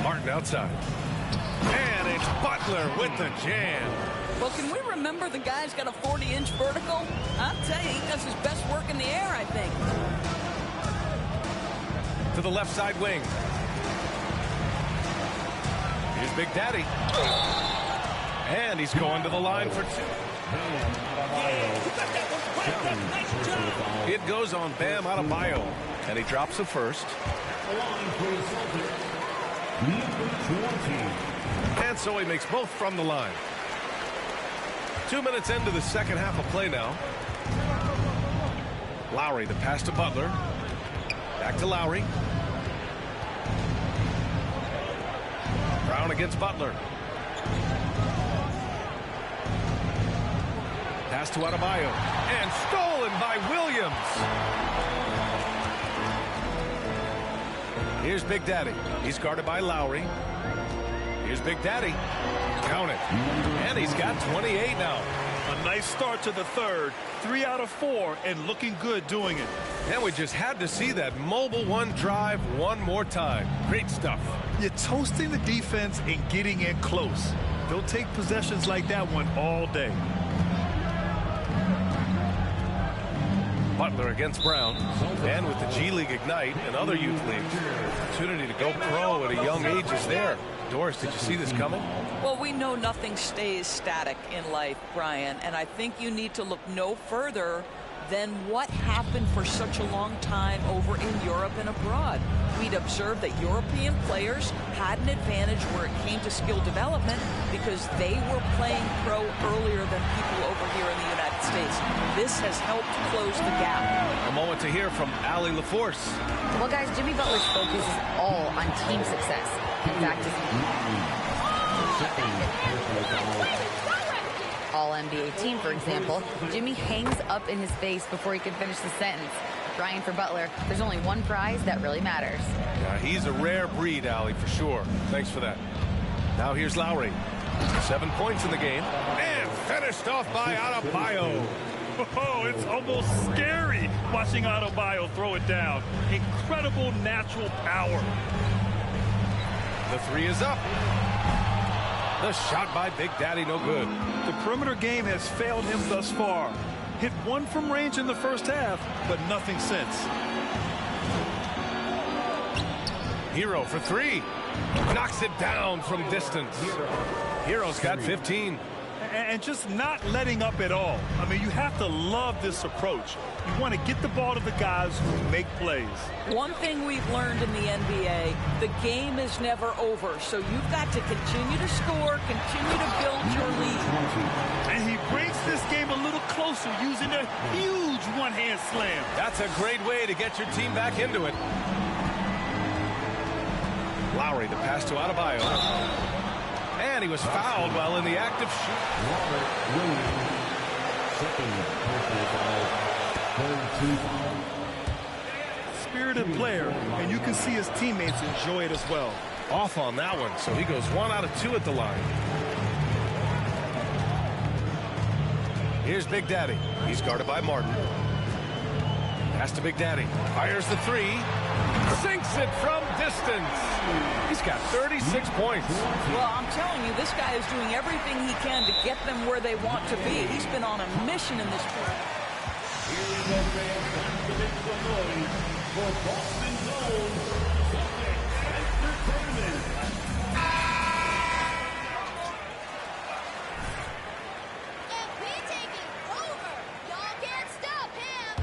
Martin outside. And it's Butler with the jam. Well, can we remember the guy's got a 40-inch vertical? I'll tell you, he does his best work in the air, I think. To the left side wing. Here's Big Daddy. And he's going to the line for 2. It goes on Bam Adebayo. And he drops the first. And so he makes both from the line. 2 minutes into the second half of play now. Lowry, the pass to Butler. Back to Lowry. Brown against Butler. Pass to Adebayo. And stolen by Williams. Here's Big Daddy. He's guarded by Lowry. Here's Big Daddy. Count it. And he's got 28 now. A nice start to the third. 3 out of 4 and looking good doing it. And we just had to see that mobile one drive one more time. Great stuff. You're toasting the defense and getting in close. They'll take possessions like that one all day. Butler against Brown. And with the G League Ignite and other youth leagues, opportunity to go pro at a young age is there. Doris, did you see this coming? Well, we know nothing stays static in life, Brian, and I think you need to look no further than what happened for such a long time over in Europe and abroad. We'd observed that European players had an advantage where it came to skill development because they were playing pro earlier than people over here in the United States. This has helped close the gap. A moment to hear from Allie LaForce. Well, guys, Jimmy Butler's focus is all on team success. In fact, his All-NBA team, for example, Jimmy hangs up in his face before he can finish the sentence. Ryan, for Butler, there's only one prize that really matters. Yeah, he's a rare breed, Allie, for sure. Thanks for that. Now here's Lowry. 7 points in the game. And finished off by Adebayo. Oh, it's almost scary watching Adebayo throw it down. Incredible natural power. The three is up. The shot by Big Daddy, no good. The perimeter game has failed him thus far. Hit one from range in the first half, but nothing since. Hero for three. Knocks it down from distance. Hero's got 15. And just not letting up at all. I mean, you have to love this approach. You want to get the ball to the guys who make plays. One thing we've learned in the NBA, the game is never over. So you've got to continue to score, continue to build your lead. And he brings this game a little closer using a huge one-hand slam. That's a great way to get your team back into it. Lowry, the pass to Adebayo. And he was fouled while in the act of Spirited player, and you can see his teammates enjoy it as well. Off on that one, so he goes 1 out of 2 at the line. Here's Big Daddy. He's guarded by Martin. Pass to Big Daddy. Fires the three. Sinks it from distance. He's got 36 points. Well, I'm telling you, this guy is doing everything he can to get them where they want to be. He's been on a mission in this tournament. For Boston Zone, Entertainment. And we're taking over. Y'all can't stop him.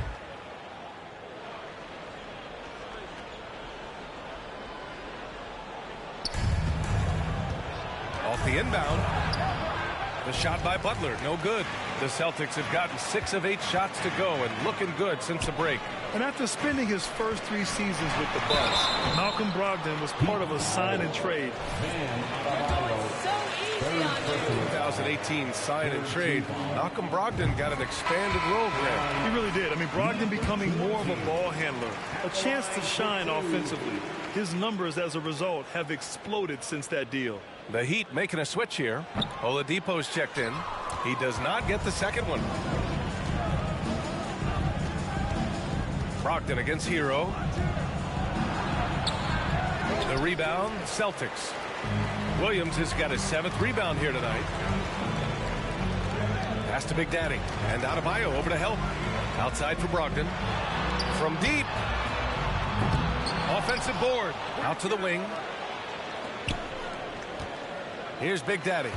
Off the inbound. The shot by Butler, no good. The Celtics have gotten 6 of 8 shots to go and looking good since the break. And after spending his first 3 seasons with the Bucks, Malcolm Brogdon was part of a sign and trade. So easy on you. 2018 sign and trade. Malcolm Brogdon got an expanded role there. He really did. I mean, Brogdon becoming more of a ball handler, a chance to shine offensively. His numbers as a result have exploded since that deal. The Heat making a switch here. Oladipo's checked in. He does not get the second one. Brogdon against Hero. The rebound, Celtics. Williams has got his 7th rebound here tonight. Pass to Big Daddy. And Adebayo over to help. Outside for Brogdon. From deep. Offensive board. Out to the wing. Here's Big Daddy.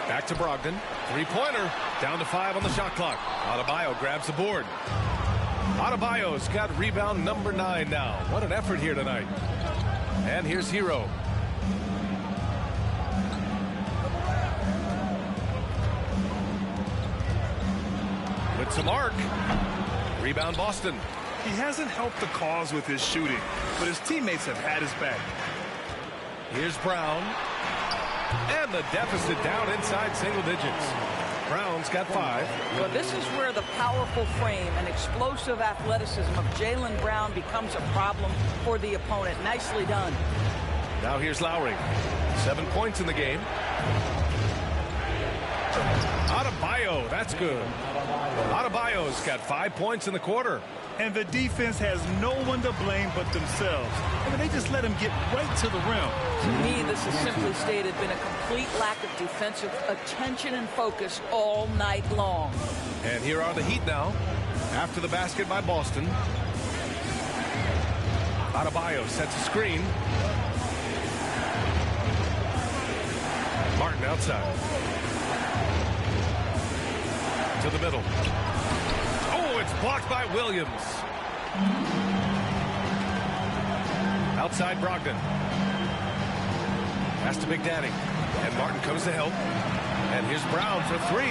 Back to Brogdon. 3-pointer. Down to 5 on the shot clock. Adebayo grabs the board. Adebayo's got rebound number 9 now. What an effort here tonight. And here's Hero. With some arc. Rebound Boston. He hasn't helped the cause with his shooting, but his teammates have had his back. Here's Brown. And the deficit down inside single digits. Brown's got 5. But this is where the powerful frame and explosive athleticism of Jaylen Brown becomes a problem for the opponent. Nicely done. Now here's Lowry. 7 points in the game. Adebayo, that's good. Adebayo's got 5 points in the quarter. And the defense has no one to blame but themselves. I mean, they just let him get right to the rim. To me, this has simply stated been a complete lack of defensive attention and focus all night long. And here are the Heat now. After the basket by Boston. Adebayo sets a screen. Martin outside. To the middle. Oh, it's blocked by Williams. Outside Brogdon. Pass to Big Daddy. And Martin comes to help. And here's Brown for 3.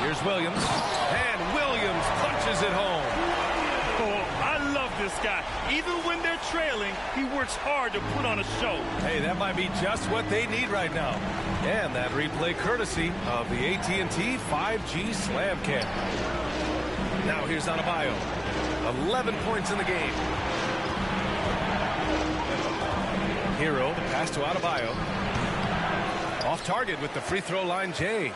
Here's Williams. And Williams punches it home. Oh, I love this guy. Even when they're trailing, he works hard to put on a show. Hey, that might be just what they need right now. And that replay courtesy of the AT&T 5G Slam Cam. Now here's Adebayo. 11 points in the game. Hero, the pass to Adebayo. Off target with the free throw line, Jay.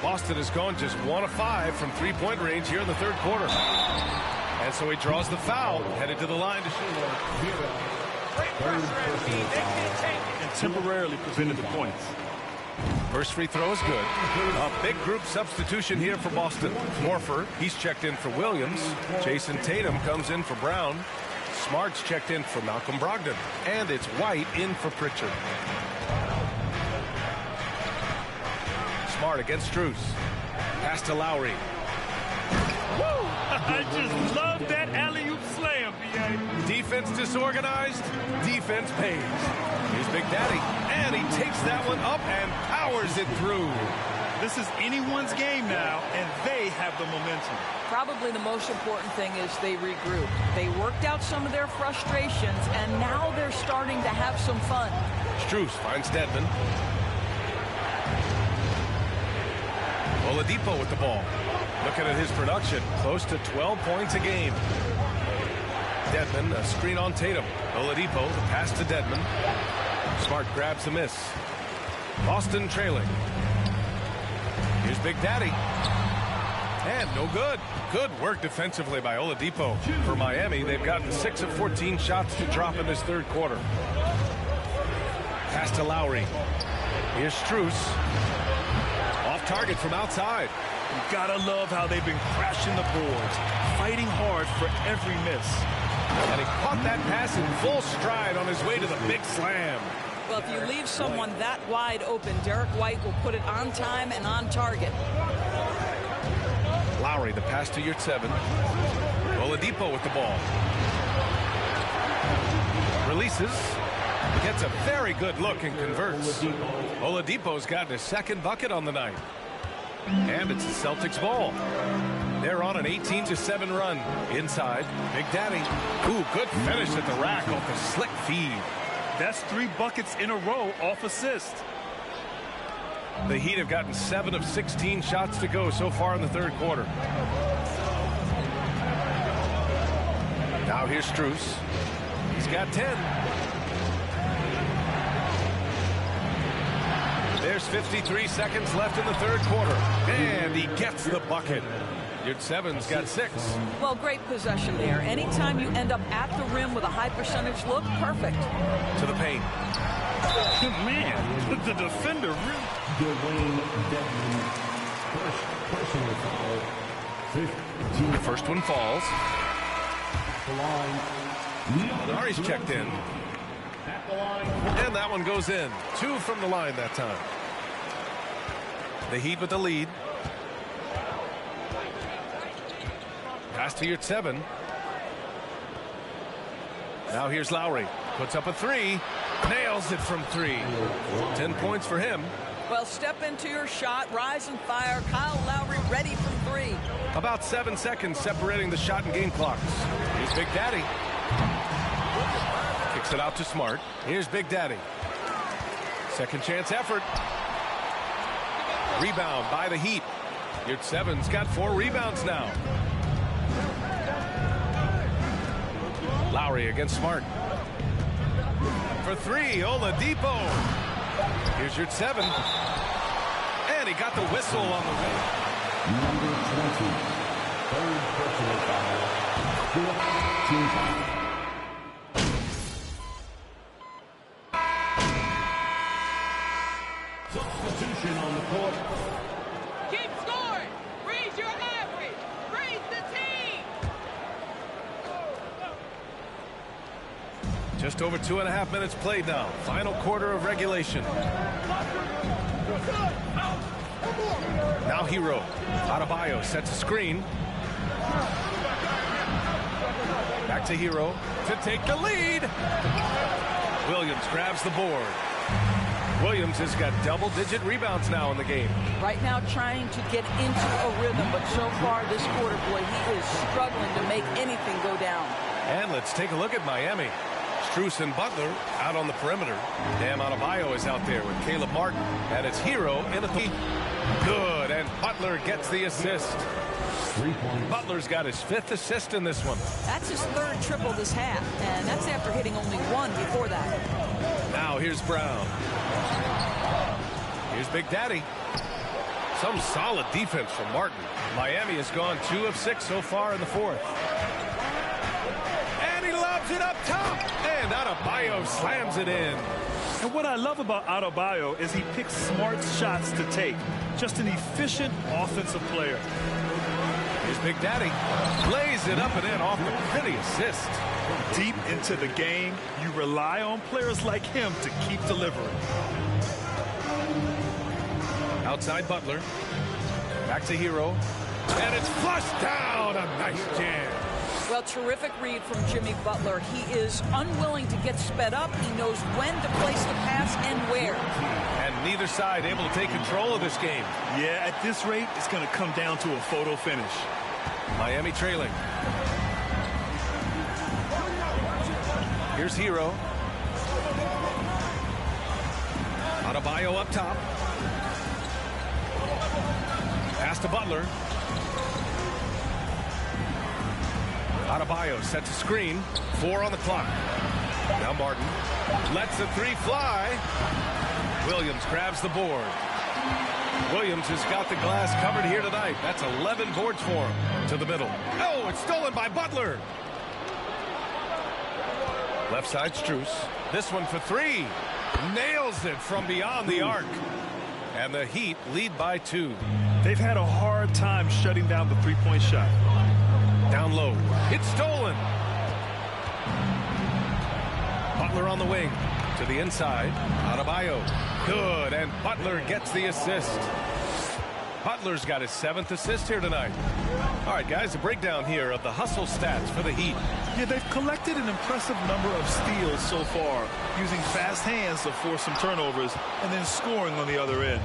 Boston is going just 1 of 5 from three-point range here in the third quarter. And so he draws the foul, headed to the line to shoot. And temporarily prevented the points. First free throw is good. A big group substitution here for Boston. Morpher, he's checked in for Williams. Jason Tatum comes in for Brown. Smart's checked in for Malcolm Brogdon. And it's White in for Pritchard. Smart against Strus. Pass to Lowry. Woo! I just love that alley-oop slam, B.A. Defense disorganized. Defense pays. Here's Big Daddy. And he takes that one up and powers it through. This is anyone's game now, and they have the momentum. Probably the most important thing is they regroup. They worked out some of their frustrations, and now they're starting to have some fun. Strus finds Dedmon. Oladipo with the ball. Looking at his production, close to 12 points a game. Dedmon, a screen on Tatum. Oladipo, the pass to Dedmon. Smart grabs the miss. Boston trailing. Here's Big Daddy. And no good. Good work defensively by Oladipo. For Miami, they've gotten 6 of 14 shots to drop in this third quarter. Pass to Lowry. Here's Strus. Off target from outside. You gotta love how they've been crashing the boards, fighting hard for every miss. And he caught that pass in full stride on his way to the big slam. Well, if you leave someone that wide open, Derek White will put it on time and on target. Lowry, the pass to Yurtseven. Oladipo with the ball. Releases. Gets a very good look and converts. Oladipo's gotten his second bucket on the night. And it's the Celtics ball. They're on an 18-7 run. Inside, Big Daddy. Ooh, good finish at the rack off the slick feed. That's 3 buckets in a row off assist. The Heat have gotten 7 of 16 shots to go so far in the third quarter. Now here's Strus. He's got 10. There's 53 seconds left in the third quarter. And he gets the bucket. Yurtseven's got 6. Well, great possession there. Anytime you end up at the rim with a high percentage look, perfect. To the paint. Man, the defender really. The first one falls. Lowry's checked in. And that one goes in. 2 from the line that time. The Heat with the lead. Pass to Yurtseven. Now here's Lowry. Puts up a 3. Nails it from 3. 10 points for him. Well, step into your shot, rise and fire. Kyle Lowry ready from 3. About 7 seconds separating the shot and game clocks. Here's Big Daddy. Kicks it out to Smart. Here's Big Daddy. Second chance effort. Rebound by the Heat. Yurtseven's got 4 rebounds now. Lowry against Smart. For 3, Oladipo. Here's Yurtseven. And he got the whistle on the way. Number 20. Third personal foul. Team foul. Substitution on the court. Keep scoring. Raise your average. Raise the team. Just over 2.5 minutes played now. Final quarter of regulation. Now Hero. Adebayo sets a screen. Back to Hero to take the lead. Williams grabs the board. Williams has got double-digit rebounds now in the game. Right now trying to get into a rhythm, but so far this quarter, boy, he is struggling to make anything go down. And let's take a look at Miami. Strus and Butler out on the perimeter. Bam Adebayo is out there with Caleb Martin. And it's Hero in a good, and Butler gets the assist. Butler's got his 5th assist in this one. That's his 3rd triple this half, and that's after hitting only 1 before that. Now here's Brown. Here's Big Daddy. Some solid defense from Martin. Miami has gone 2 of 6 so far in the fourth. And he lobs it up top. And Adebayo slams it in. And what I love about Adebayo is he picks smart shots to take. Just an efficient offensive player. Here's Big Daddy. Lays it up and in off the pretty assist. Deep into the game, you rely on players like him to keep delivering. Outside Butler. Back to Hero. And it's flushed down. A nice jam. Well, terrific read from Jimmy Butler. He is unwilling to get sped up. He knows when to place the pass and where. And neither side able to take control of this game. Yeah, at this rate, it's going to come down to a photo finish. Miami trailing. Here's Hero. Adebayo up top. Pass to Butler. Adebayo sets a screen. 4 on the clock. Now Martin lets the 3 fly. Williams grabs the board. Williams has got the glass covered here tonight. That's 11 boards for him. To the middle. Oh, it's stolen by Butler. Left side Strus. This one for 3. Nails it from beyond the arc. And the Heat lead by 2. They've had a hard time shutting down the three-point shot. Down low. It's stolen. Butler on the wing. To the inside. Adebayo. Good. And Butler gets the assist. Butler's got his 7th assist here tonight. All right, guys, a breakdown here of the hustle stats for the Heat. Yeah, they've collected an impressive number of steals so far, using fast hands to force some turnovers and then scoring on the other end.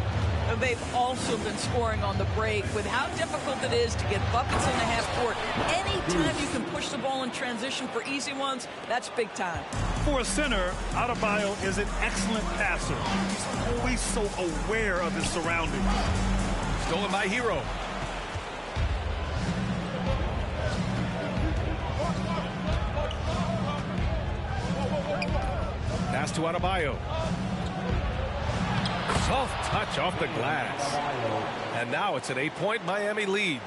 They've also been scoring on the break. With how difficult it is to get buckets in the half court, anytime you can push the ball in transition for easy ones, that's big time. For a center, Adebayo is an excellent passer. He's always so aware of his surroundings. Stolen by Hero. Pass to Adebayo. Soft touch off the glass. And now it's an 8-point Miami lead.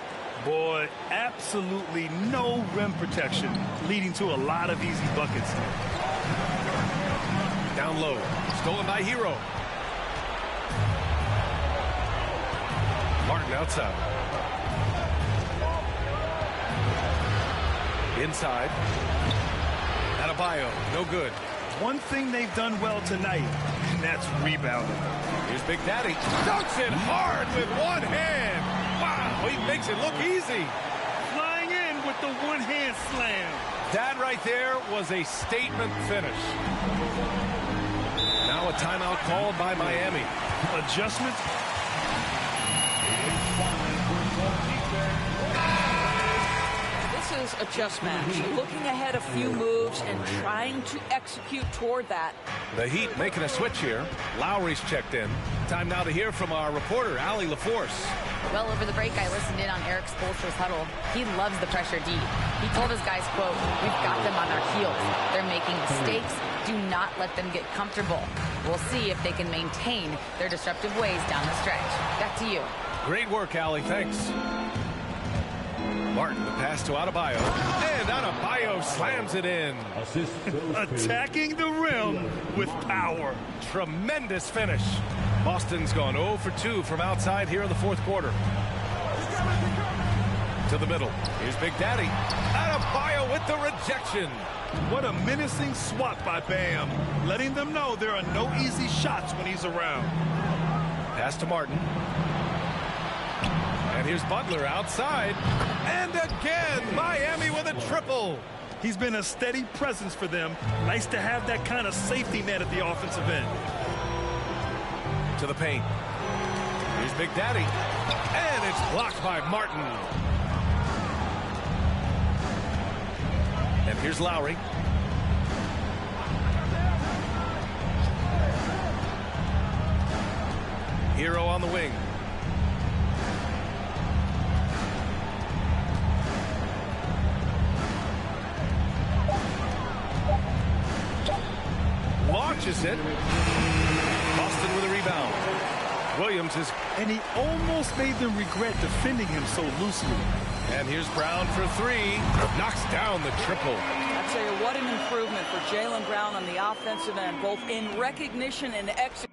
Boy, absolutely no rim protection, leading to a lot of easy buckets. Down low. Stolen by Hero. Martin outside. Inside. Adebayo, no good. One thing they've done well tonight, and that's rebounding. Here's Big Daddy. Dunks it hard with one hand. Wow, he makes it look easy. Flying in with the one-hand slam. That right there was a statement finish. Now a timeout called by Miami. Adjustment. This is a chess match. Looking ahead a few moves and trying to execute toward that. The Heat making a switch here. Lowry's checked in. Time now to hear from our reporter, Allie LaForce. Well, over the break, I listened in on Eric Spoelstra's huddle. He loves the pressure deep. He told his guys, quote, "We've got them on their heels. They're making mistakes. Do not let them get comfortable. We'll see if they can maintain their disruptive ways down the stretch." Back to you. Great work, Allie. Thanks. Martin, the pass to Adebayo. And Adebayo slams it in. Attacking the rim with power. Tremendous finish. Boston's gone 0 for 2 from outside here in the fourth quarter. To the middle. Here's Big Daddy. Adebayo with the rejection. What a menacing swat by Bam. Letting them know there are no easy shots when he's around. Pass to Martin. And here's Butler outside. And again, Miami with a triple. He's been a steady presence for them. Nice to have that kind of safety net at the offensive end. To the paint. Here's Big Daddy. And it's blocked by Martin. And here's Lowry. Hero on the wing. Launches it. Boston with a rebound. Williams is... And he almost made them regret defending him so loosely. And here's Brown for three. Knocks down the triple. I tell you, what an improvement for Jaylen Brown on the offensive end, both in recognition and execution.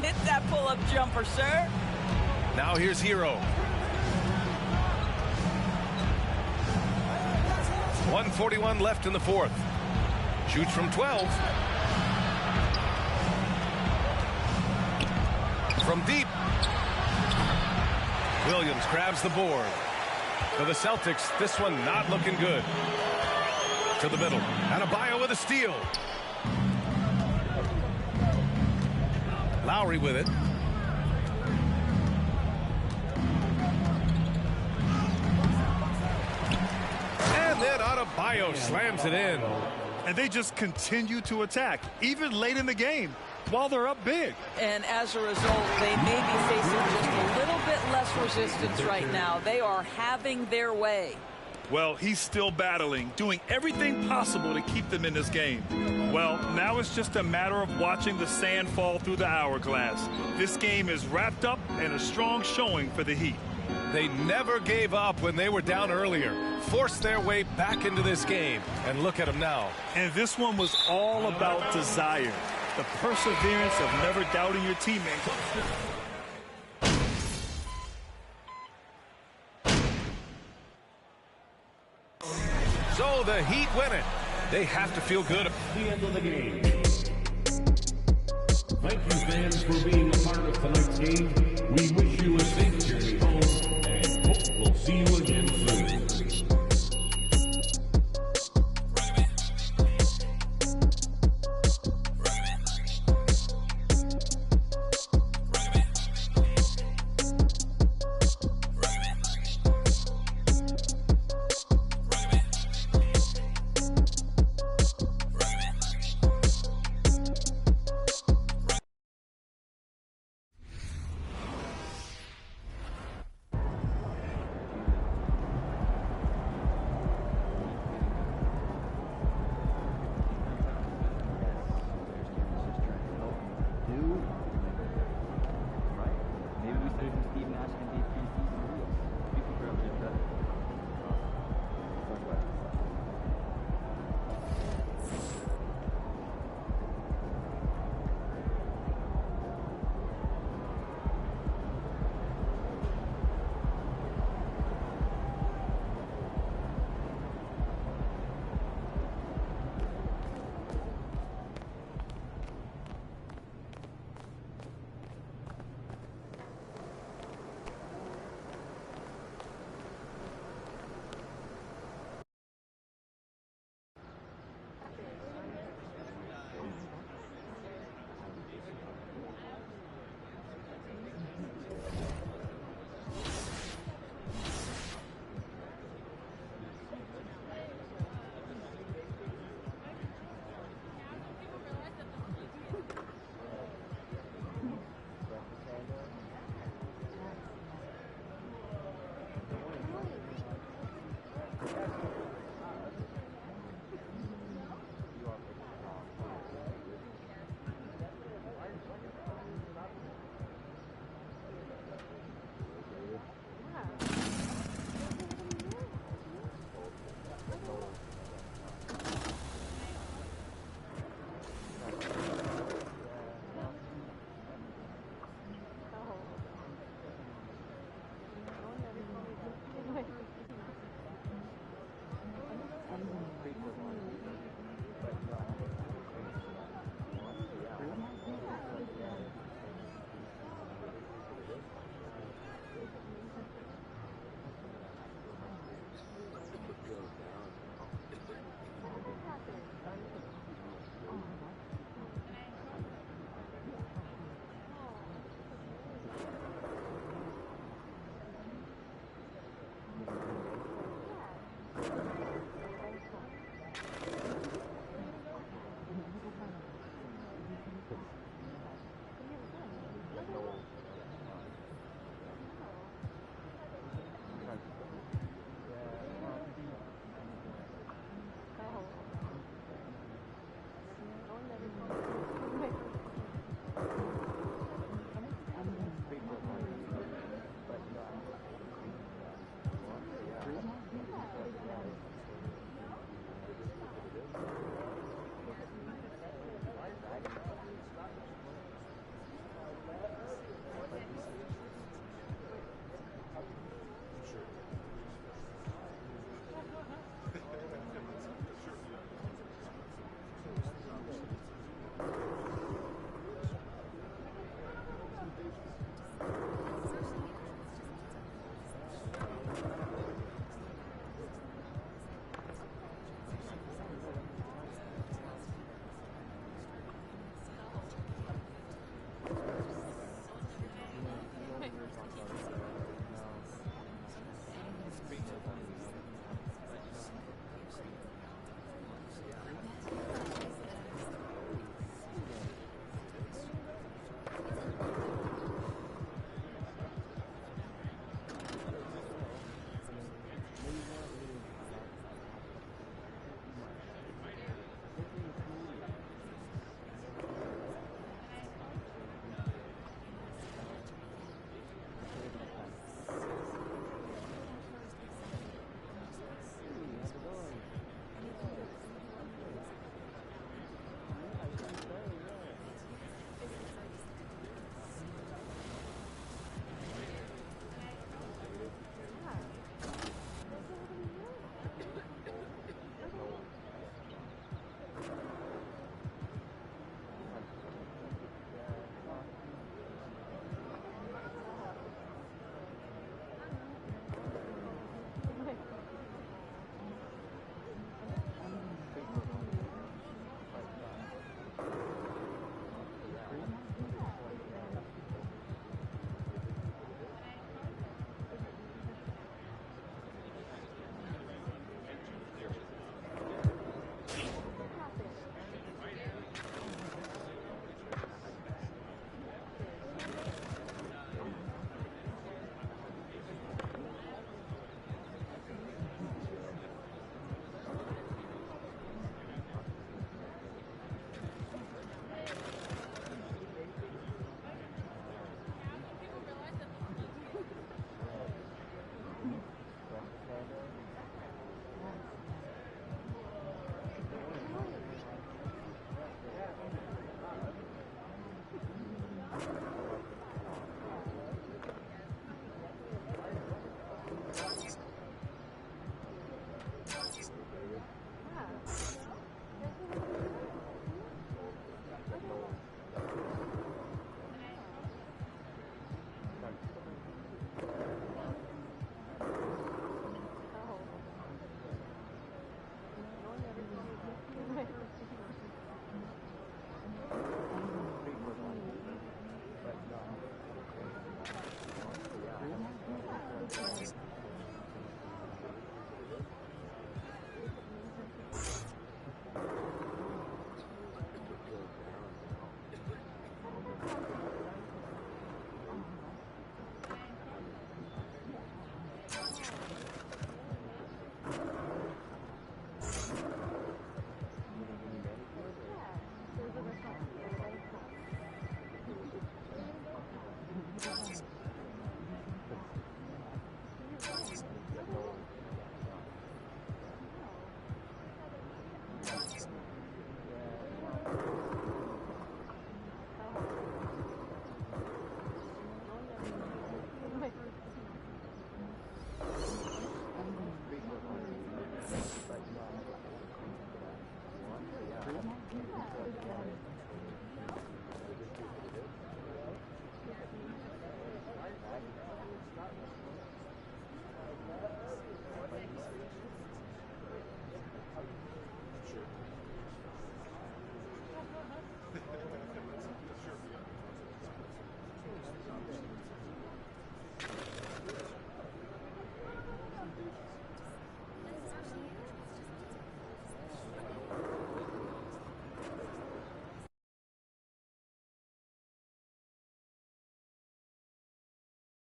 Hit that pull-up jumper, sir. Now here's Hero. 1:41 left in the fourth. Shoots from 12. From deep. Williams grabs the board. For the Celtics, this one not looking good. To the middle. Adebayo with a steal. Lowry with it. And then Adebayo slams it in. And they just continue to attack, even late in the game, while they're up big. And as a result, they may be facing just a little bit less resistance right now. They are having their way. Well, he's still battling, doing everything possible to keep them in this game. Well, now it's just a matter of watching the sand fall through the hourglass. This game is wrapped up and a strong showing for the Heat. They never gave up when they were down earlier. Forced their way back into this game. And look at them now. And this one was all about desire. The perseverance of never doubting your teammates. So the Heat win it. They have to feel good. The end of the game. Thank you, fans, for being a part of tonight's game. We wish you a safe journey home and hope we'll see you again soon.